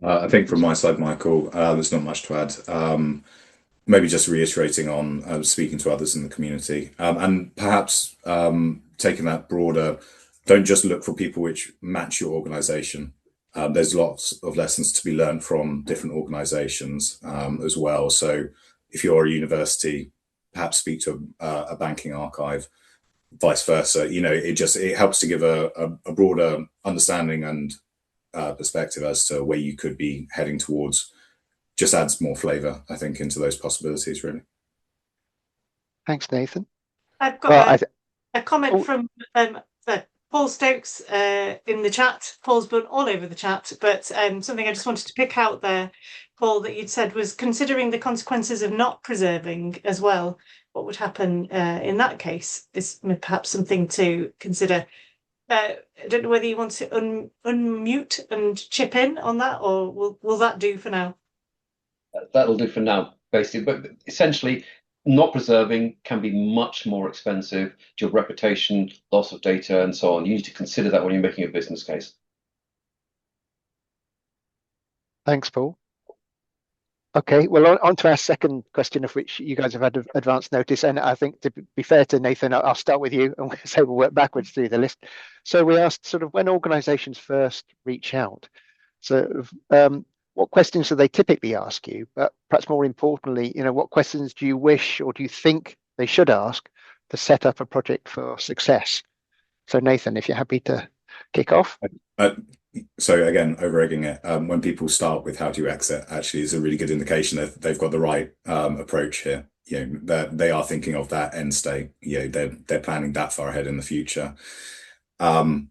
I think from my side, Michael, there's not much to add. Maybe just reiterating on speaking to others in the community, and perhaps taking that broader, don't just look for people which match your organization. There's lots of lessons to be learned from different organizations as well. So if you're a university, perhaps speak to a banking archive, vice versa. It helps to give a broader understanding and perspective as to where you could be heading towards. Just adds more flavor, I think, into those possibilities, really. Thanks, Nathan. I've got a comment from Paul Stokes in the chat. Paul's been all over the chat, but something I just wanted to pick out there, Paul, that you'd said was considering the consequences of not preserving as well. What would happen in that case is perhaps something to consider. I don't know whether you want to unmute and chip in on that, or will that do for now? That'll do for now, basically. But essentially, not preserving can be much more expensive to your reputation, loss of data, and so on. You need to consider that when you're making a business case. Thanks, Paul. Okay, well, on to our second question, of which you guys have had advance notice. And I think, to be fair to Nathan, I'll start with you, and so we'll work backwards through the list. So we asked sort of when organizations first reach out, so what questions do they typically ask you? But perhaps more importantly, what questions do you wish or do you think they should ask to set up a project for success? So Nathan, if you're happy to kick off. So again, over-egging it, when people start with how do you exit, actually is a really good indication that they've got the right approach here. That they are thinking of that end state. They're planning that far ahead in the future. I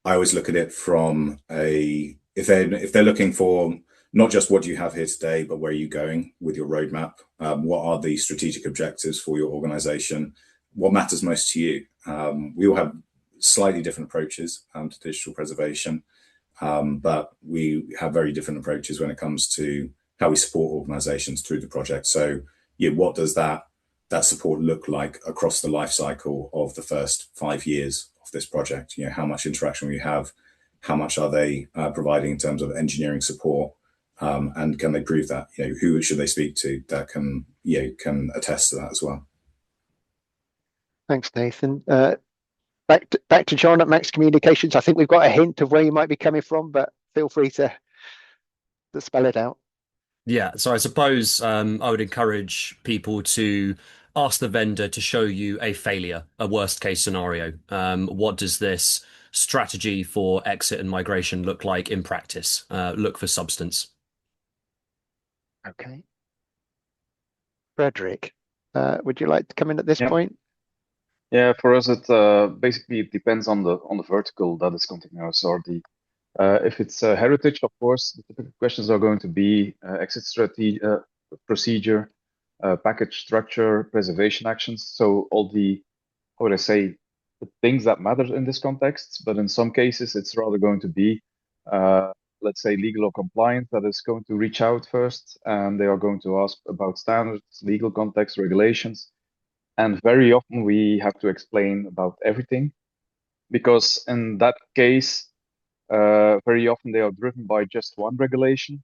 always look at it from if they're looking for not just what do you have here today, but where are you going with your roadmap? What are the strategic objectives for your organization? What matters most to you? We all have slightly different approaches to digital preservation. But we have very different approaches when it comes to how we support organizations through the project. So what does that support look like across the life cycle of the first 5 years of this project? How much interaction we have, how much are they providing in terms of engineering support, and can they prove that? Who should they speak to that can attest to that as well? Thanks, Nathan. Back to John at Max Communications. I think we've got a hint of where you might be coming from, but feel free to spell it out. Yeah, so I suppose I would encourage people to ask the vendor to show you a failure, a worst case scenario. What does this strategy for exit and migration look like in practice? Look for substance. Okay. Frederick, would you like to come in at this point? Yeah, for us, it basically it depends on the vertical that is contacting us, or the if it's heritage, of course, the typical questions are going to be exit strategy, procedure, package structure, preservation actions. So all the, how would I say, the things that matter in this context. But in some cases, it's rather going to be, let's say, legal or compliance that is going to reach out first, and they are going to ask about standards, legal context, regulations. And very often we have to explain about everything, because in that case, very often they are driven by just one regulation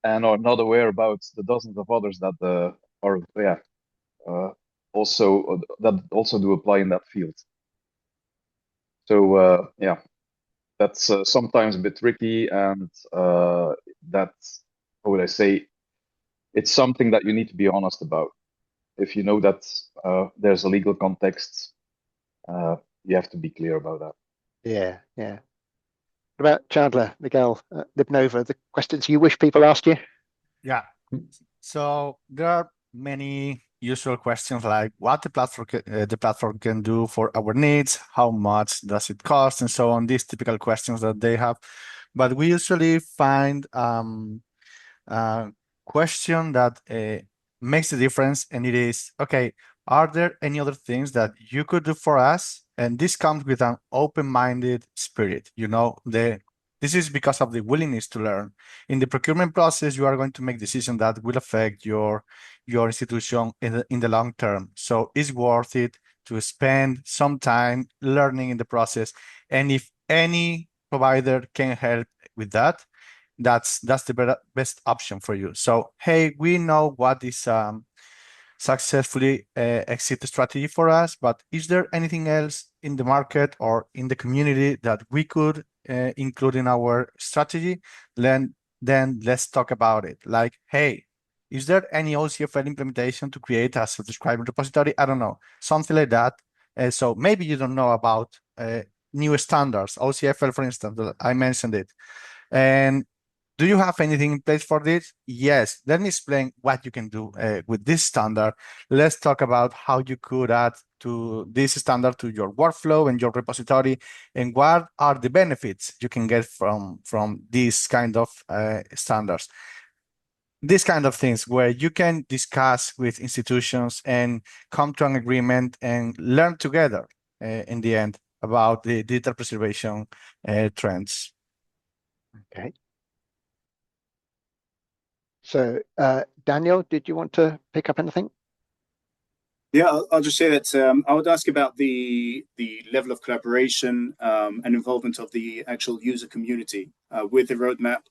and are not aware about the dozens of others that also do apply in that field. So that's sometimes a bit tricky, and that's, how would I say, it's something that you need to be honest about. If you know that there's a legal context, you have to be clear about that. Yeah. What about Chandler, Miguel, Libnova, the questions you wish people asked you? Yeah. So there are many usual questions like what the platform can do for our needs, how much does it cost, and so on. These typical questions that they have, but we usually find a question that makes the difference, and it is, okay, are there any other things that you could do for us? And this comes with an open-minded spirit. This is because of the willingness to learn. In the procurement process, you are going to make decisions that will affect your institution in the long term. So it's worth it to spend some time learning in the process. And if any provider can help with that, that's the best option for you. So, hey, we know what is successfully exit strategy for us, but is there anything else in the market or in the community that we could include in our strategy? Then let's talk about it. Like, hey, is there any OCFL implementation to create a subscriber repository? I don't know, something like that. So maybe you don't know about new standards, OCFL, for instance, I mentioned it. And do you have anything in place for this? Yes. Let me explain what you can do with this standard. Let's talk about how you could add to this standard to your workflow and your repository, and what are the benefits you can get from these kind of standards. These kind of things where you can discuss with institutions and come to an agreement and learn together in the end about the data preservation trends. Okay. So, Daniel, did you want to pick up anything? Yeah, I'll just say that I would ask about the level of collaboration and involvement of the actual user community with the roadmap.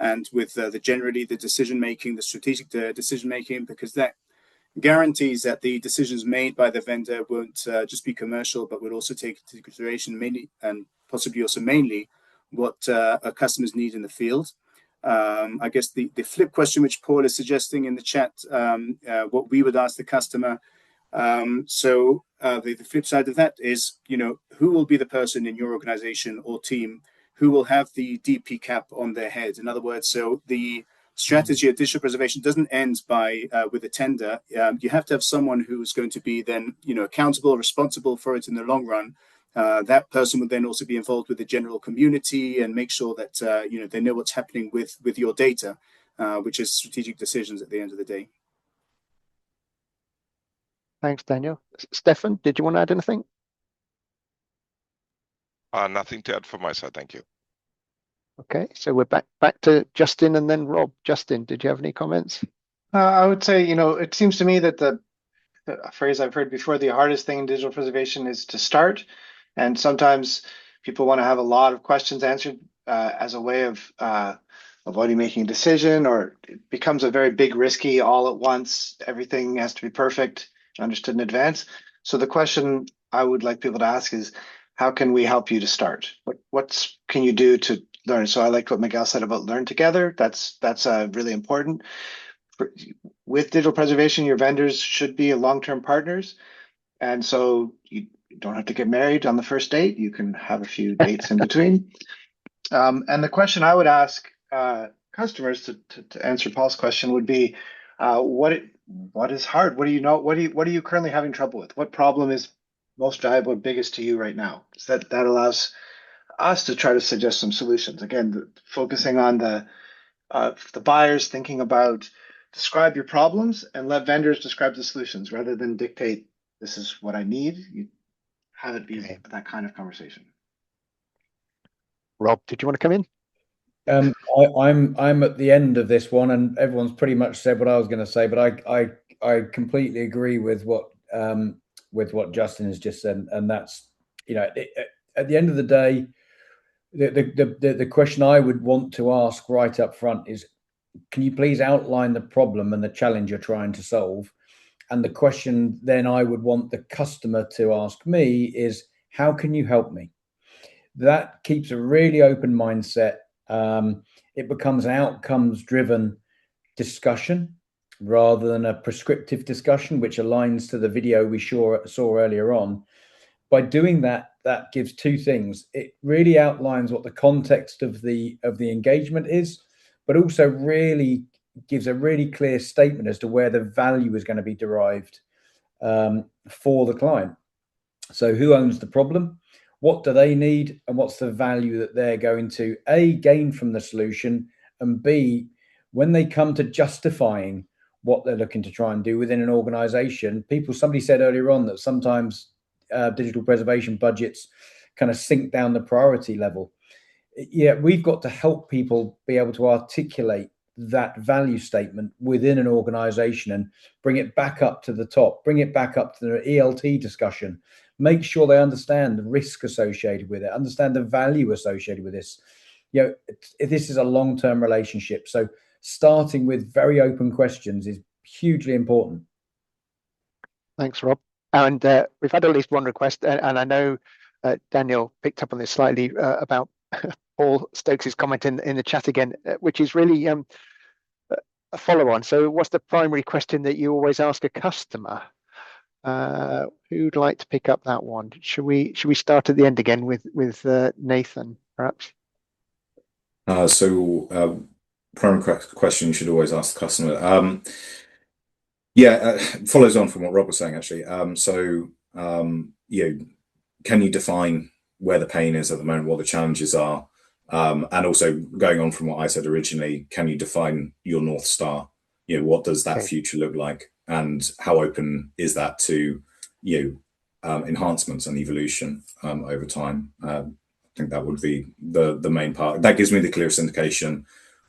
and with generally the decision making, the strategic decision making, because that guarantees that the decisions made by the vendor won't just be commercial, but will also take into consideration mainly and possibly also mainly what our customers need in the field. I guess the flip question, which Paul is suggesting in the chat, what we would ask the customer. The flip side of that is, who will be the person in your organization or team who will have the DP cap on their head? In other words, so the strategy of digital preservation doesn't end with a tender. You have to have someone who's going to be then, accountable, responsible for it in the long run. That person would then also be involved with the general community and make sure that they know what's happening with your data, which is strategic decisions at the end of the day. Thanks, Daniel. Stefan, did you want to add anything? Nothing to add from my side. Thank you. Okay, so we're back to Justin and then Rob. Justin, did you have any comments? I would say, it seems to me that the phrase I've heard before, the hardest thing in digital preservation is to start. And sometimes people want to have a lot of questions answered as a way of avoiding making a decision, or it becomes a very big, risky all at once. Everything has to be perfect, understood in advance. So the question I would like people to ask is, how can we help you to start? What can you do to learn? So I liked what Miguel said about learn together. That's really important. With digital preservation, your vendors should be long-term partners. And so you don't have to get married on the first date. You can have a few dates in between. And the question I would ask customers to answer Paul's question would be, what is hard? What do you know? What are you currently having trouble with? What problem is most valuable or biggest to you right now? So that allows us to try to suggest some solutions. Again, focusing on the buyers, thinking about describe your problems and let vendors describe the solutions rather than dictate this is what I need. You have it be that kind of conversation. Rob, did you want to come in? I'm at the end of this one, and everyone's pretty much said what I was going to say, but I completely agree with what Justin has just said, and that's at the end of the day, the question I would want to ask right up front is, can you please outline the problem and the challenge you're trying to solve? And the question then I would want the customer to ask me is, how can you help me? That keeps a really open mindset. It becomes an outcomes-driven discussion rather than a prescriptive discussion, which aligns to the video we saw earlier on. By doing that, that gives two things. It really outlines what the context of the engagement is, but also really gives a really clear statement as to where the value is going to be derived for the client. So who owns the problem? What do they need? And what's the value that they're going to A, gain from the solution, and B, when they come to justifying what they're looking to try and do within an organization, somebody said earlier on that sometimes digital preservation budgets kind of sink down the priority level. Yeah, we've got to help people be able to articulate that value statement within an organization and bring it back up to the top, bring it back up to the ELT discussion, make sure they understand the risk associated with it, understand the value associated with this. This is a long-term relationship. So starting with very open questions is hugely important. Thanks, Rob. And we've had at least one request, and I know Daniel picked up on this slightly about Paul Stokes' comment in the chat again, which is really a follow-on. So what's the primary question that you always ask a customer? Who'd like to pick up that one? Should we start at the end again with Nathan, perhaps? Primary question you should always ask the customer. Follows on from what Rob was saying, actually. Can you define where the pain is at the moment, what the challenges are? And also going on from what I said originally, can you define your North Star? What does that future look like? And how open is that to enhancements and evolution over time? I think that would be the main part. That gives me the clearest indication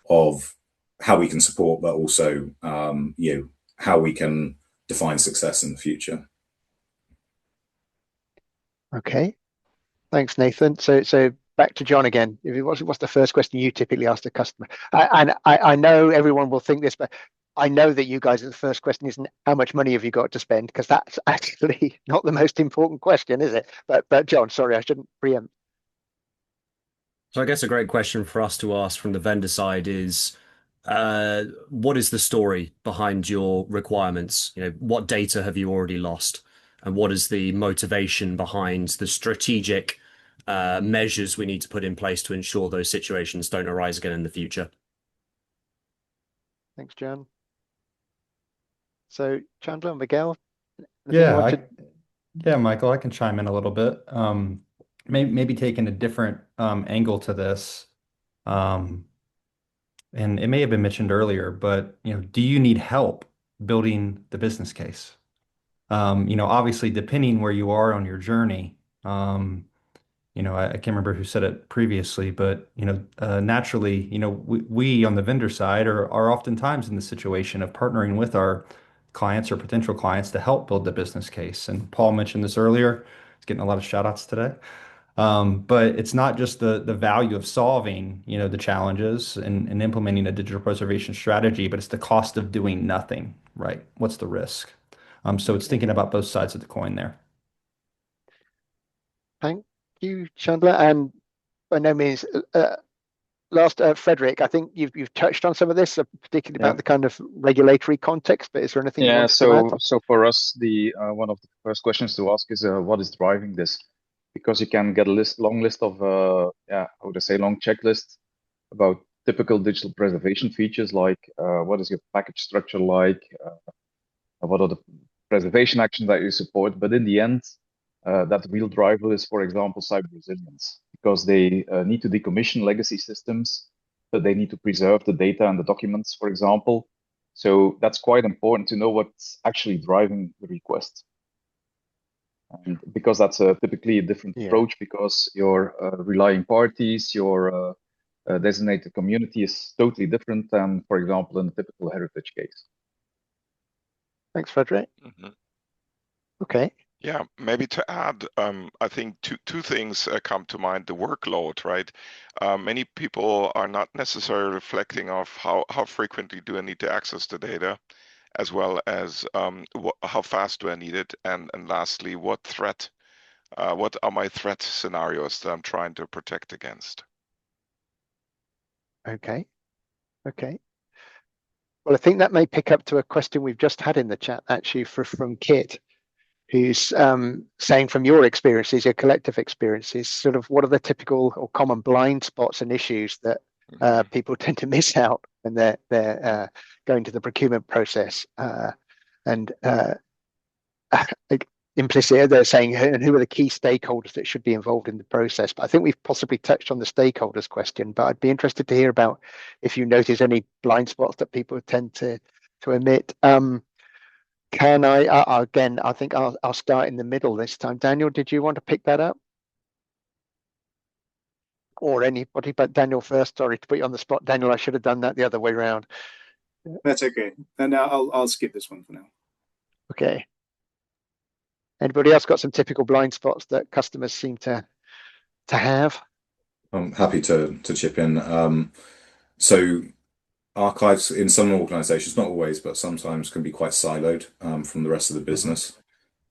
of how we can support, but also how we can define success in the future. Okay, thanks, Nathan. So back to John again. What's the first question you typically ask the customer? I know everyone will think this, but I know that you guys, the first question isn't how much money have you got to spend, because that's actually not the most important question, is it? But John, sorry, I shouldn't preempt. So I guess a great question for us to ask from the vendor side is, what is the story behind your requirements? What data have you already lost? And what is the motivation behind the strategic measures we need to put in place to ensure those situations don't arise again in the future? Thanks, John. So Chandler and Miguel? Yeah, Michael, I can chime in a little bit. Maybe taking a different angle to this. And it may have been mentioned earlier, but do you need help building the business case? Obviously, depending where you are on your journey, I can't remember who said it previously, but naturally, we on the vendor side are oftentimes in the situation of partnering with our clients or potential clients to help build the business case. And Paul mentioned this earlier. It's getting a lot of shout outs today. But it's not just the value of solving, the challenges and implementing a digital preservation strategy, but it's the cost of doing nothing, right? What's the risk? So it's thinking about both sides of the coin there. Thank you, Chandler. And by no means, Frederick, I think you've touched on some of this, particularly about the kind of regulatory context, but is there anything you want to add? So for us, the one of the first questions to ask is what is driving this? Because you can get a long list of long checklist about typical digital preservation features, like what is your package structure like, what are the preservation actions that you support, but in the end, that real driver is, for example, cyber resilience, because they need to decommission legacy systems, but they need to preserve the data and the documents, for example. So that's quite important to know what's actually driving the request. And because that's typically a different approach, because your relying parties, your designated community is totally different than, for example, in a typical heritage case. Thanks, Frederick. Mm-hmm. Okay. Yeah, maybe to add, I think two things come to mind. The workload, right? Many people are not necessarily reflecting of how frequently do I need to access the data, as well as how fast do I need it, and lastly, what are my threat scenarios that I'm trying to protect against? Okay. Well, I think that may pick up to a question we've just had in the chat, actually, from Kit, who's saying, from your experiences, your collective experiences, sort of what are the typical or common blind spots and issues that people tend to miss out when they're going to the procurement process? And implicitly, they're saying, and who are the key stakeholders that should be involved in the process? But I think we've possibly touched on the stakeholders question, but I'd be interested to hear about if you notice any blind spots that people tend to omit. Can I, again, I think I'll start in the middle this time. Daniel, did you want to pick that up? Or anybody, but Daniel first. Sorry to put you on the spot. Daniel, I should have done that the other way around. That's okay. And I'll skip this one for now. Okay. Anybody else got some typical blind spots that customers seem to have? I'm happy to chip in. So archives in some organizations, not always, but sometimes can be quite siloed from the rest of the business,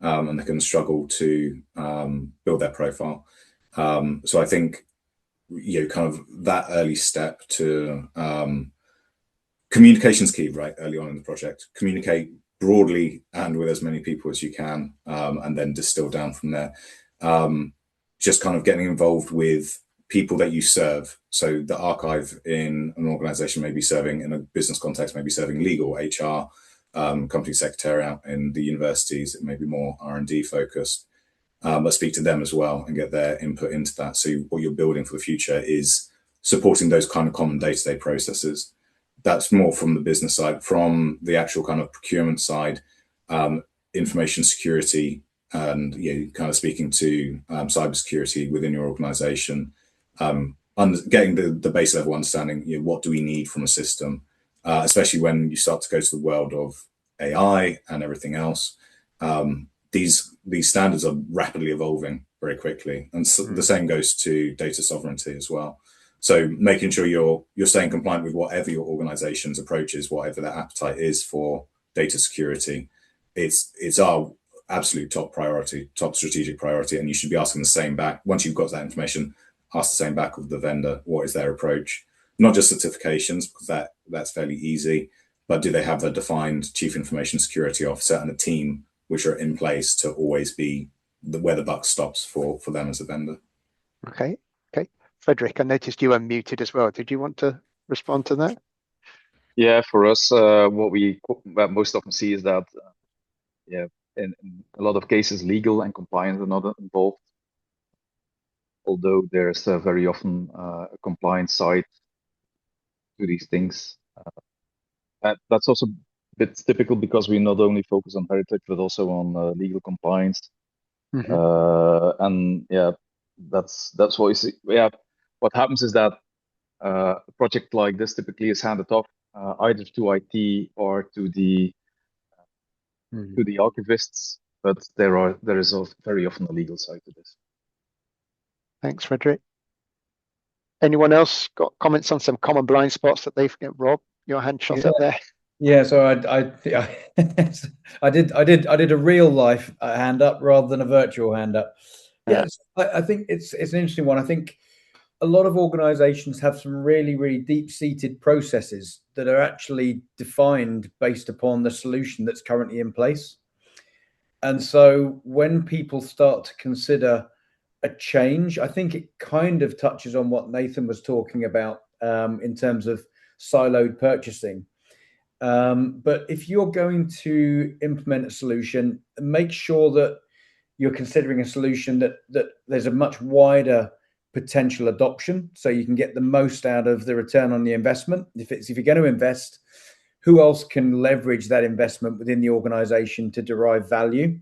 and they can struggle to build their profile. So I think, kind of that early step to communication's key, right? Early on in the project, communicate broadly and with as many people as you can, and then distill down from there. Just kind of getting involved with people that you serve. So the archive in an organization may be serving, in a business context, may be serving legal, HR, company secretariat. In the universities, it may be more R&D focused. But speak to them as well and get their input into that. So what you're building for the future is supporting those kind of common day-to-day processes. That's more from the business side. From the actual kind of procurement side, information security, and kind of speaking to cybersecurity within your organization, getting the base level understanding, what do we need from a system, especially when you start to go to the world of AI and everything else. These standards are rapidly evolving very quickly. And so the same goes to data sovereignty as well. So making sure you're staying compliant with whatever your organization's approach is, whatever their appetite is for data security, it's our absolute top priority, top strategic priority. And you should be asking the same back. Once you've got that information, ask the same back of the vendor, what is their approach? Not just certifications, because that's fairly easy, but do they have a defined chief information security officer and a team which are in place to always be where the buck stops for them as a vendor? Okay. Frederick, I noticed you unmuted as well. Did you want to respond to that? Yeah, for us, what we most often see is that, in a lot of cases, legal and compliance are not involved. Although there's very often a compliance side to these things. That's also a bit typical because we not only focus on heritage, but also on legal compliance. And yeah, that's what you see. Yeah, what happens is that a project like this typically is handed off either to IT or to the archivists, but there is very often a legal side to this. Thanks, Frederick. Anyone else got comments on some common blind spots that they've got? Rob, your hand shot up there. Yeah, so I did a real life hand up rather than a virtual hand up. Yes, I think it's an interesting one. I think a lot of organizations have some really, really deep-seated processes that are actually defined based upon the solution that's currently in place. And so when people start to consider a change, I think it kind of touches on what Nathan was talking about in terms of siloed purchasing. But if you're going to implement a solution, make sure that you're considering a solution that there's a much wider potential adoption, so you can get the most out of the return on the investment. If you're going to invest, who else can leverage that investment within the organization to derive value?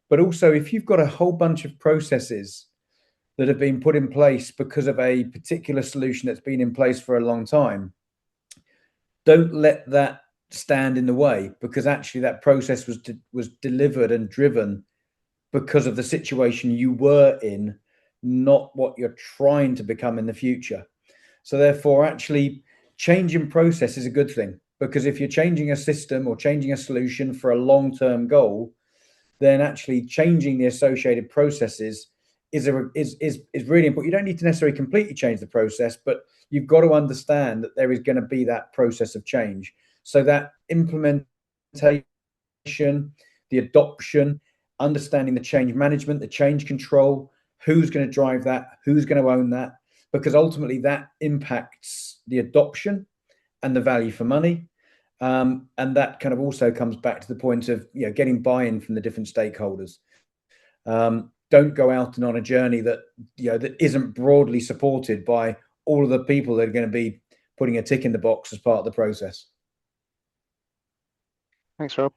But also, if you've got a whole bunch of processes that have been put in place because of a particular solution that's been in place for a long time, don't let that stand in the way, because actually that process was delivered and driven because of the situation you were in, not what you're trying to become in the future. So therefore, actually changing process is a good thing, because if you're changing a system or changing a solution for a long-term goal, then actually changing the associated processes is really important. You don't need to necessarily completely change the process, but you've got to understand that there is going to be that process of change. So that implementation, the adoption, understanding the change management, the change control, who's going to drive that, who's going to own that, because ultimately that impacts the adoption and the value for money. And that kind of also comes back to the point of getting buy-in from the different stakeholders. Don't go out and on a journey that that isn't broadly supported by all of the people that are going to be putting a tick in the box as part of the process. Thanks, Rob.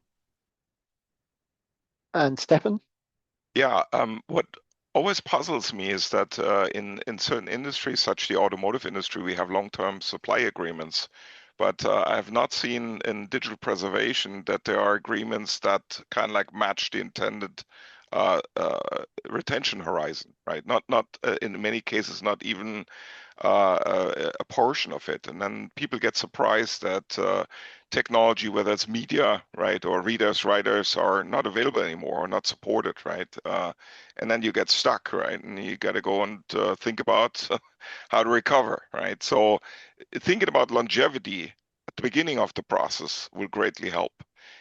And Stefan? Yeah, what always puzzles me is that in certain industries, such the automotive industry, we have long-term supply agreements. But I have not seen in digital preservation that there are agreements that kind of like match the intended retention horizon, right? Not in many cases, not even a portion of it. And then people get surprised that technology, whether it's media, right, or readers, writers, are not available anymore or not supported, right? And then you get stuck, right? And you got to go and think about how to recover, right? So thinking about longevity at the beginning of the process will greatly help.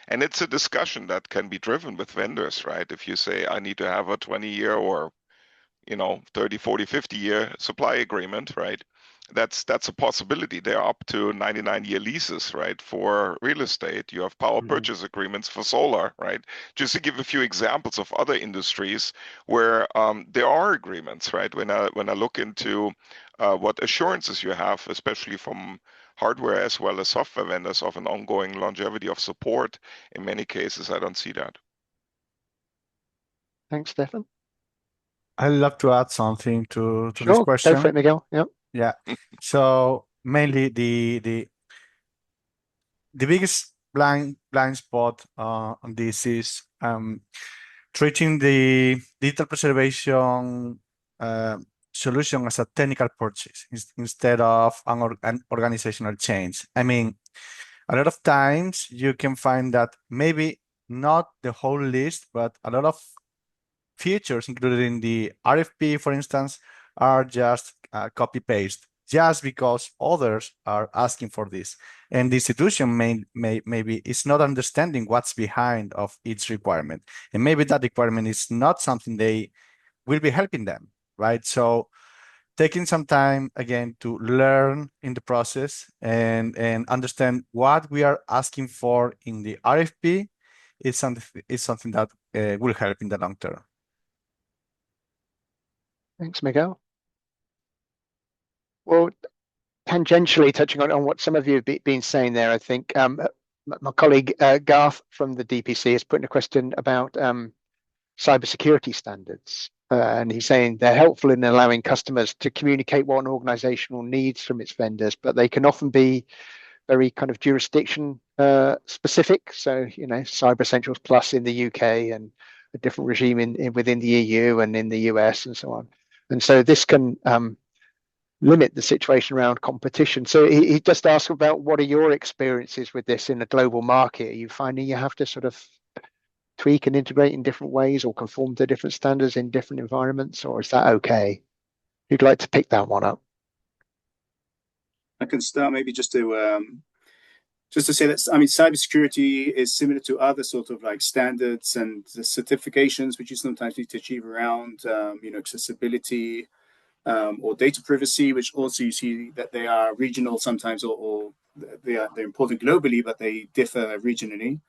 And it's a discussion that can be driven with vendors, right? If you say, I need to have a 20-year or 30, 40, 50-year supply agreement, right? That's a possibility. They're up to 99-year leases, right? For real estate, you have power purchase agreements for solar, right? Just to give a few examples of other industries where there are agreements, right? When I look into what assurances you have, especially from hardware as well as software vendors, of an ongoing longevity of support, in many cases, I don't see that. Thanks, Stefan. I'd love to add something to this Sure, question. go for it, Miguel. Yep. Yeah. So mainly the biggest blind spot on this is treating the digital preservation solution as a technical purchase instead of an organizational change. I mean, a lot of times you can find that maybe not the whole list, but a lot of features included in the RFP, for instance, are just copy-paste, just because others are asking for this. And the institution maybe is not understanding what's behind of each requirement. And maybe that requirement is not something they will be helping them, right? So taking some time, again, to learn in the process and understand what we are asking for in the RFP is something that will help in the long term. Thanks, Miguel. Well, tangentially touching on what some of you have been saying there, I think my colleague Garth from the DPC has put in a question about cybersecurity standards. And he's saying they're helpful in allowing customers to communicate what an organizational needs from its vendors, but they can often be very kind of jurisdiction specific. So, Cyber Essentials Plus in the UK and a different regime within the EU and in the US and so on. And so this can limit the situation around competition. So he just asked about what are your experiences with this in a global market? Are you finding you have to sort of tweak and integrate in different ways or conform to different standards in different environments, or is that okay? Who'd like to pick that one up? I can start maybe just to say that, I mean, cybersecurity is similar to other sort of like standards and the certifications, which you sometimes need to achieve around, accessibility or data privacy, which also you see that they are regional sometimes, or they're important globally, but they differ regionally.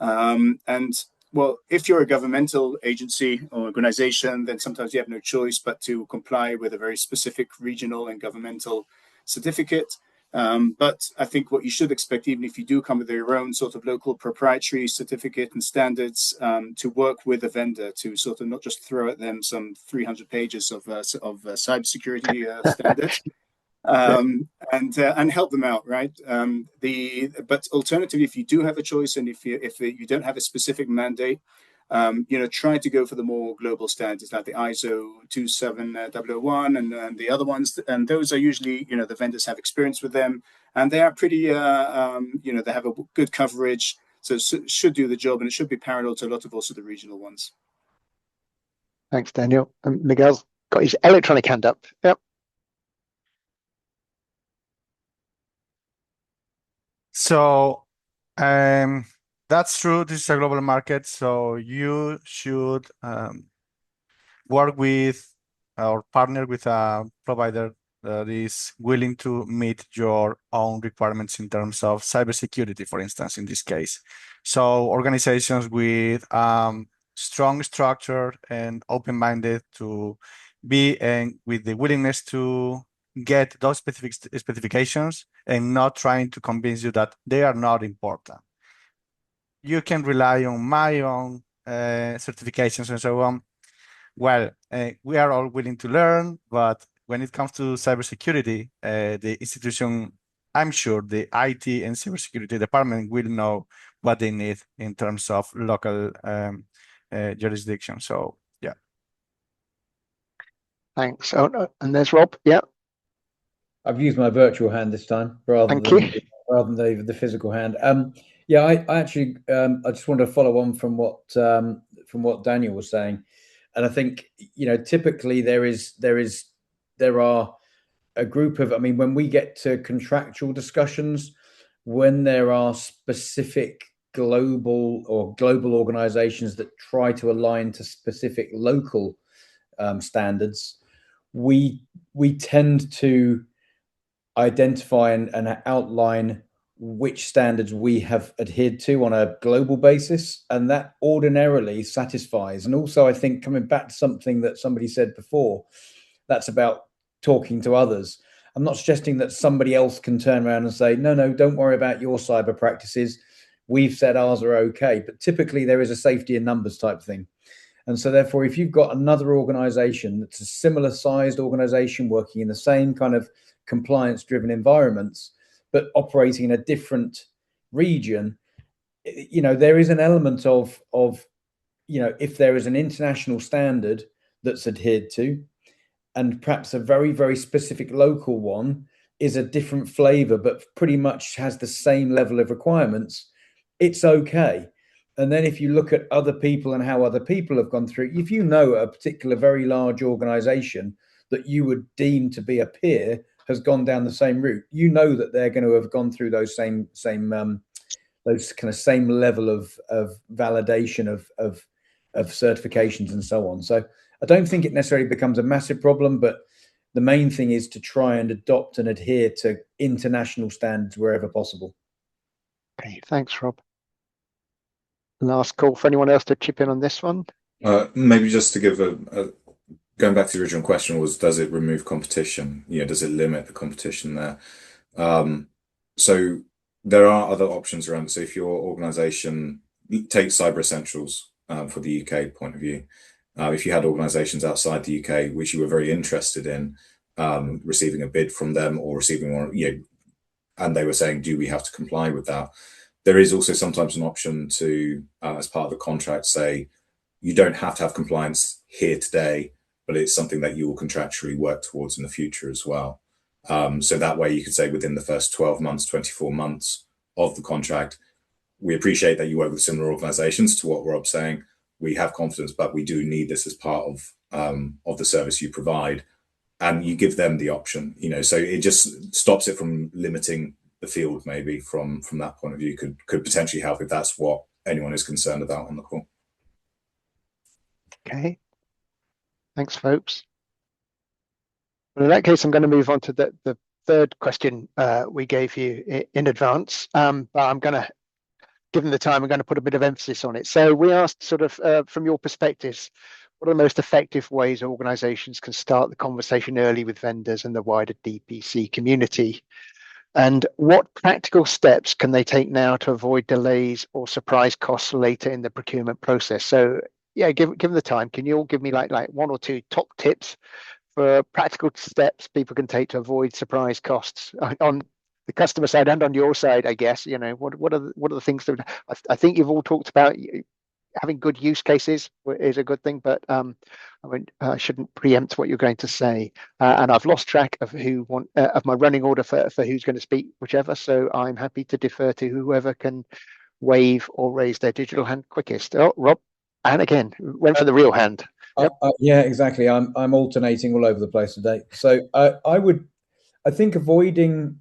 And well, if you're a governmental agency or organization, then sometimes you have no choice but to comply with a very specific regional and governmental certificate. But I think what you should expect, even if you do come with your own sort of local proprietary certificate and standards, to work with a vendor to sort of not just throw at them some 300 pages of cybersecurity standards. And help them out, right? But alternatively, if you do have a choice and if you don't have a specific mandate, try to go for the more global standards like the ISO 27001 and the other ones. And those are usually, the vendors have experience with them, and they are pretty, they have a good coverage, so it should do the job, and it should be parallel to a lot of also the regional ones. Thanks, Daniel. And Miguel's got his electronic hand up. Yep. So that's true. This is a global market, so you should work with or partner with a provider that is willing to meet your own requirements in terms of cybersecurity, for instance, in this case. So organizations with strong structure and open-minded to be, and with the willingness to get those specific specifications and not trying to convince you that they are not important. You can rely on my own certifications and so on. Well, we are all willing to learn, but when it comes to cybersecurity, the institution, I'm sure the IT and cybersecurity department will know what they need in terms of local jurisdiction. So, yeah. Thanks. Oh, and there's Rob. Yeah. I've used my virtual hand this time rather than the physical hand. Yeah, I actually I just want to follow on from what Daniel was saying, and I think typically there are a group of, I mean, when we get to contractual discussions, when there are specific global organizations that try to align to specific local standards, we tend to identify and outline which standards we have adhered to on a global basis, and that ordinarily satisfies. And also, I think, coming back to something that somebody said before, that's about talking to others. I'm not suggesting that somebody else can turn around and say, no, don't worry about your cyber practices, we've said ours are okay. But typically there is a safety in numbers type thing. And so therefore, if you've got another organization that's a similar sized organization working in the same kind of compliance driven environments, but operating in a different region, there is an element of if there is an international standard that's adhered to, and perhaps a very, very specific local one is a different flavor, but pretty much has the same level of requirements, it's okay. And then if you look at other people and how other people have gone through, if a particular very large organization that you would deem to be a peer has gone down the same route, that they're going to have gone through those those kind of same level of validation of certifications and so on. So I don't think it necessarily becomes a massive problem, but the main thing is to try and adopt and adhere to international standards wherever possible. Okay, thanks, Rob. Last call for anyone else to chip in on this one. Maybe just to give going back to the original question was, does it remove competition? Does it limit the competition there? So there are other options around it. So if your organization takes Cyber Essentials for the UK point of view, if you had organizations outside the UK which you were very interested in receiving a bid from them or receiving one, and they were saying, do we have to comply with that? There is also sometimes an option to, as part of the contract, say, you don't have to have compliance here today, but it's something that you will contractually work towards in the future as well. So that way you could say within the first 12 months, 24 months of the contract, we appreciate that you work with similar organizations to what Rob's saying. We have confidence, but we do need this as part of the service you provide. And you give them the option, so it just stops it from limiting the field, maybe from that point of view, could potentially help if that's what anyone is concerned about on the call. Okay. Thanks, folks. Well, in that case, I'm going to move on to the third question we gave you in advance, but I'm going to, given the time, I'm going to put a bit of emphasis on it. So we asked sort of from your perspectives, what are the most effective ways organizations can start the conversation early with vendors and the wider DPC community? And what practical steps can they take now to avoid delays or surprise costs later in the procurement process? So yeah, given the time, can you all give me like one or two top tips for practical steps people can take to avoid surprise costs on the customer side and on your side, I guess? What are the things that I think you've all talked about? Having good use cases is a good thing, but I shouldn't preempt what you're going to say. And I've lost track of of my running order for who's going to speak, whichever. So I'm happy to defer to whoever can wave or raise their digital hand quickest. Oh, Rob, and again, went for the real hand. Yep. Yeah, exactly. I'm alternating all over the place today. So I think avoiding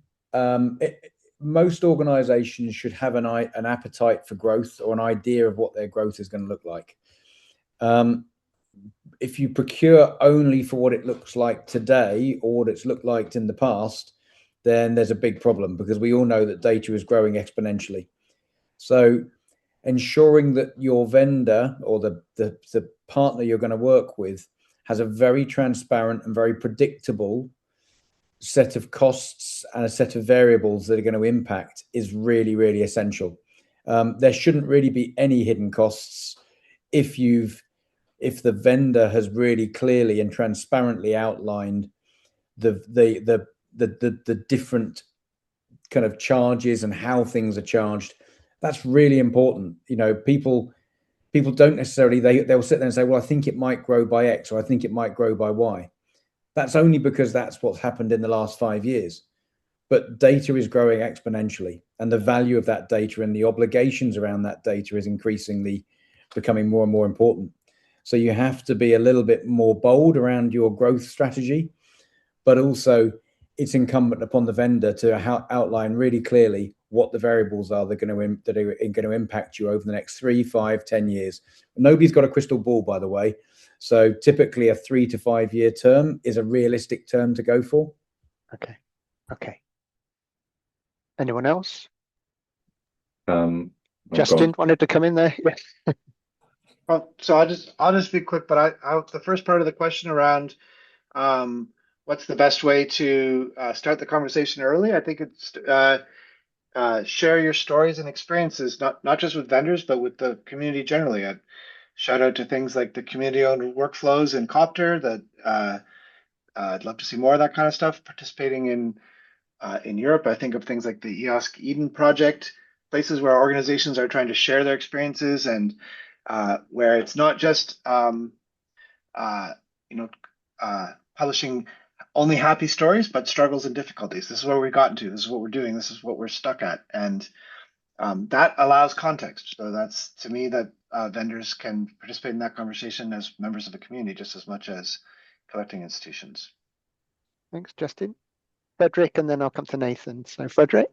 most organizations should have an appetite for growth or an idea of what their growth is going to look like. If you procure only for what it looks like today or what it's looked like in the past, then there's a big problem, because we all know that data is growing exponentially. So ensuring that your vendor or the partner you're going to work with has a very transparent and very predictable set of costs and a set of variables that are going to impact is really, really essential. There shouldn't really be any hidden costs if the vendor has really clearly and transparently outlined the different kind of charges and how things are charged. That's really important. People don't necessarily, they'll sit there and say, well, I think it might grow by X, or I think it might grow by Y. That's only because that's what's happened in the last 5 years. But data is growing exponentially, and the value of that data and the obligations around that data is increasingly becoming more and more important. So you have to be a little bit more bold around your growth strategy, but also it's incumbent upon the vendor to outline really clearly what the variables are that are going to impact you over the next 3, 5, 10 years. Nobody's got a crystal ball, by the way. So typically a 3 to 5 year term is a realistic term to go for. Okay. Anyone else? Justin wanted to come in there. Yeah. So I'll just be quick, but the first part of the question around what's the best way to start the conversation early? I think it's share your stories and experiences, not just with vendors, but with the community generally. I'd shout out to things like the community-owned workflows in Copter that I'd love to see more of that kind of stuff participating in Europe. I think of things like the EOSC Eden project, places where organizations are trying to share their experiences and where it's not just publishing only happy stories, but struggles and difficulties. This is where we've gotten to. This is what we're doing. This is what we're stuck at, and that allows context. So that's, to me, that vendors can participate in that conversation as members of the community just as much as collecting institutions. Thanks, Justin. Frederick, and then I'll come to Nathan. So Frederick.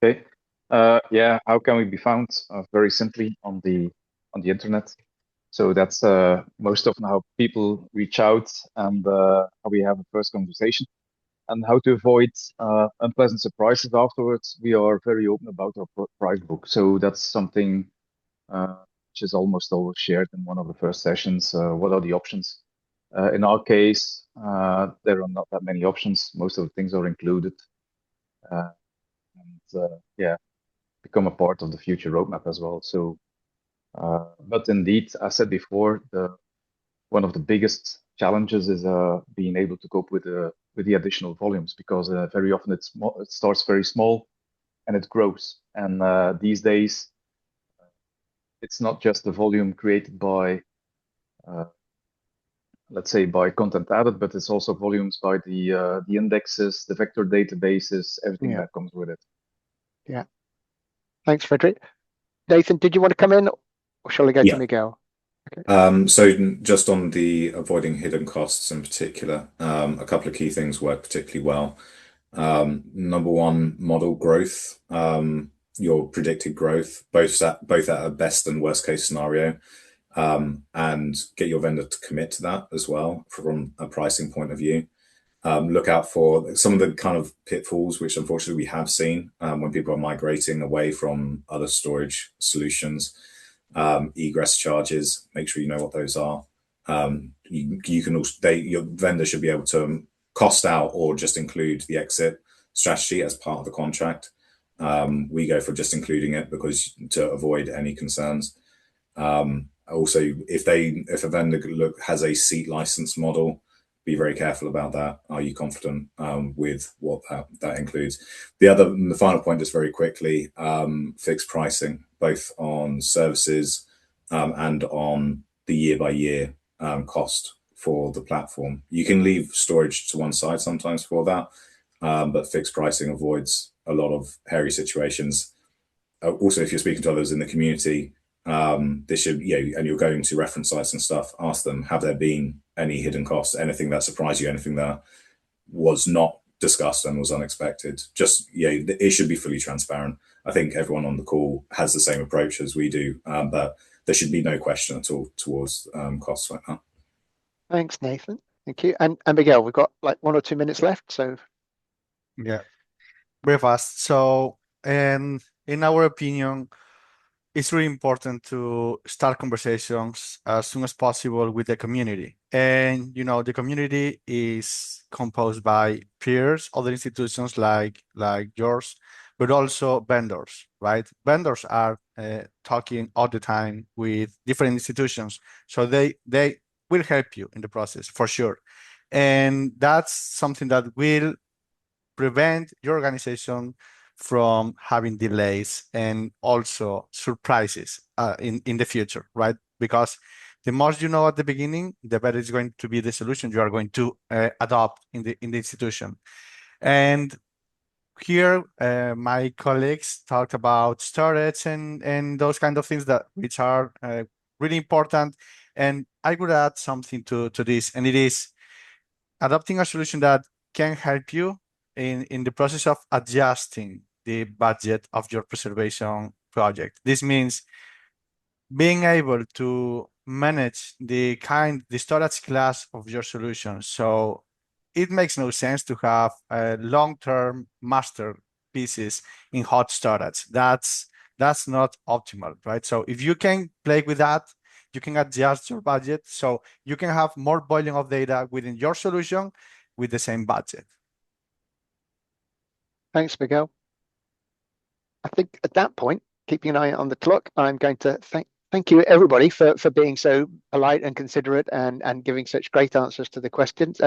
Okay. Yeah, how can we be found? Very simply on the internet. So that's most often how people reach out and how we have a first conversation. And how to avoid unpleasant surprises afterwards. We are very open about our price book. So that's something which is almost always shared in one of the first sessions. What are the options? In our case, there are not that many options. Most of the things are included. Yeah, become a part of the future roadmap as well. So, but indeed, as said before, one of the biggest challenges is being able to cope with the additional volumes, because very often it starts very small and it grows. And these days, it's not just the volume created by, let's say, by content added, but it's also volumes by the indexes, the vector databases, everything that comes with it. Yeah. Thanks, Frederick. Nathan, did you want to come in, or shall I go to Miguel? Okay. So just on the avoiding hidden costs in particular, a couple of key things work particularly well. Number one, model growth. Your predicted growth, both at a best and worst case scenario, and get your vendor to commit to that as well from a pricing point of view. Look out for some of the kind of pitfalls, which unfortunately we have seen when people are migrating away from other storage solutions. Egress charges, make sure you know what those are. You can also, your vendor should be able to cost out or just include the exit strategy as part of the contract. We go for just including it because to avoid any concerns. Also, if a vendor has a seat license model, be very careful about that. Are you confident with what that includes? The final point, just very quickly, fixed pricing, both on services and on the year-by-year cost for the platform. You can leave storage to one side sometimes for that, but fixed pricing avoids a lot of hairy situations. Also, if you're speaking to others in the community, this should, and you're going to reference sites and stuff, ask them, have there been any hidden costs, anything that surprised you, anything that was not discussed and was unexpected? Just, it should be fully transparent. I think everyone on the call has the same approach as we do, but there should be no question at all towards costs like that. Thanks, Nathan. Thank you. And Miguel, we've got like 1 or 2 minutes left, so. Yeah, very fast. So, in our opinion, it's really important to start conversations as soon as possible with the community. And, the community is composed by peers, other institutions like yours, but also vendors, right? Vendors are talking all the time with different institutions. So they will help you in the process, for sure. And that's something that will prevent your organization from having delays and also surprises in the future, right? Because the more you know at the beginning, the better it's going to be the solution you are going to adopt in the institution. And here, my colleagues talked about storage and those kind of things which are really important. And I would add something to this, and it is adopting a solution that can help you in the process of adjusting the budget of your preservation project. This means being able to manage the storage class of your solution. So it makes no sense to have long-term master pieces in hot storage. That's not optimal, right? So if you can play with that, you can adjust your budget so you can have more volume of data within your solution with the same budget. Thanks, Miguel. I think at that point, keeping an eye on the clock, I'm going to thank you everybody for being so polite and considerate and giving such great answers to the questions.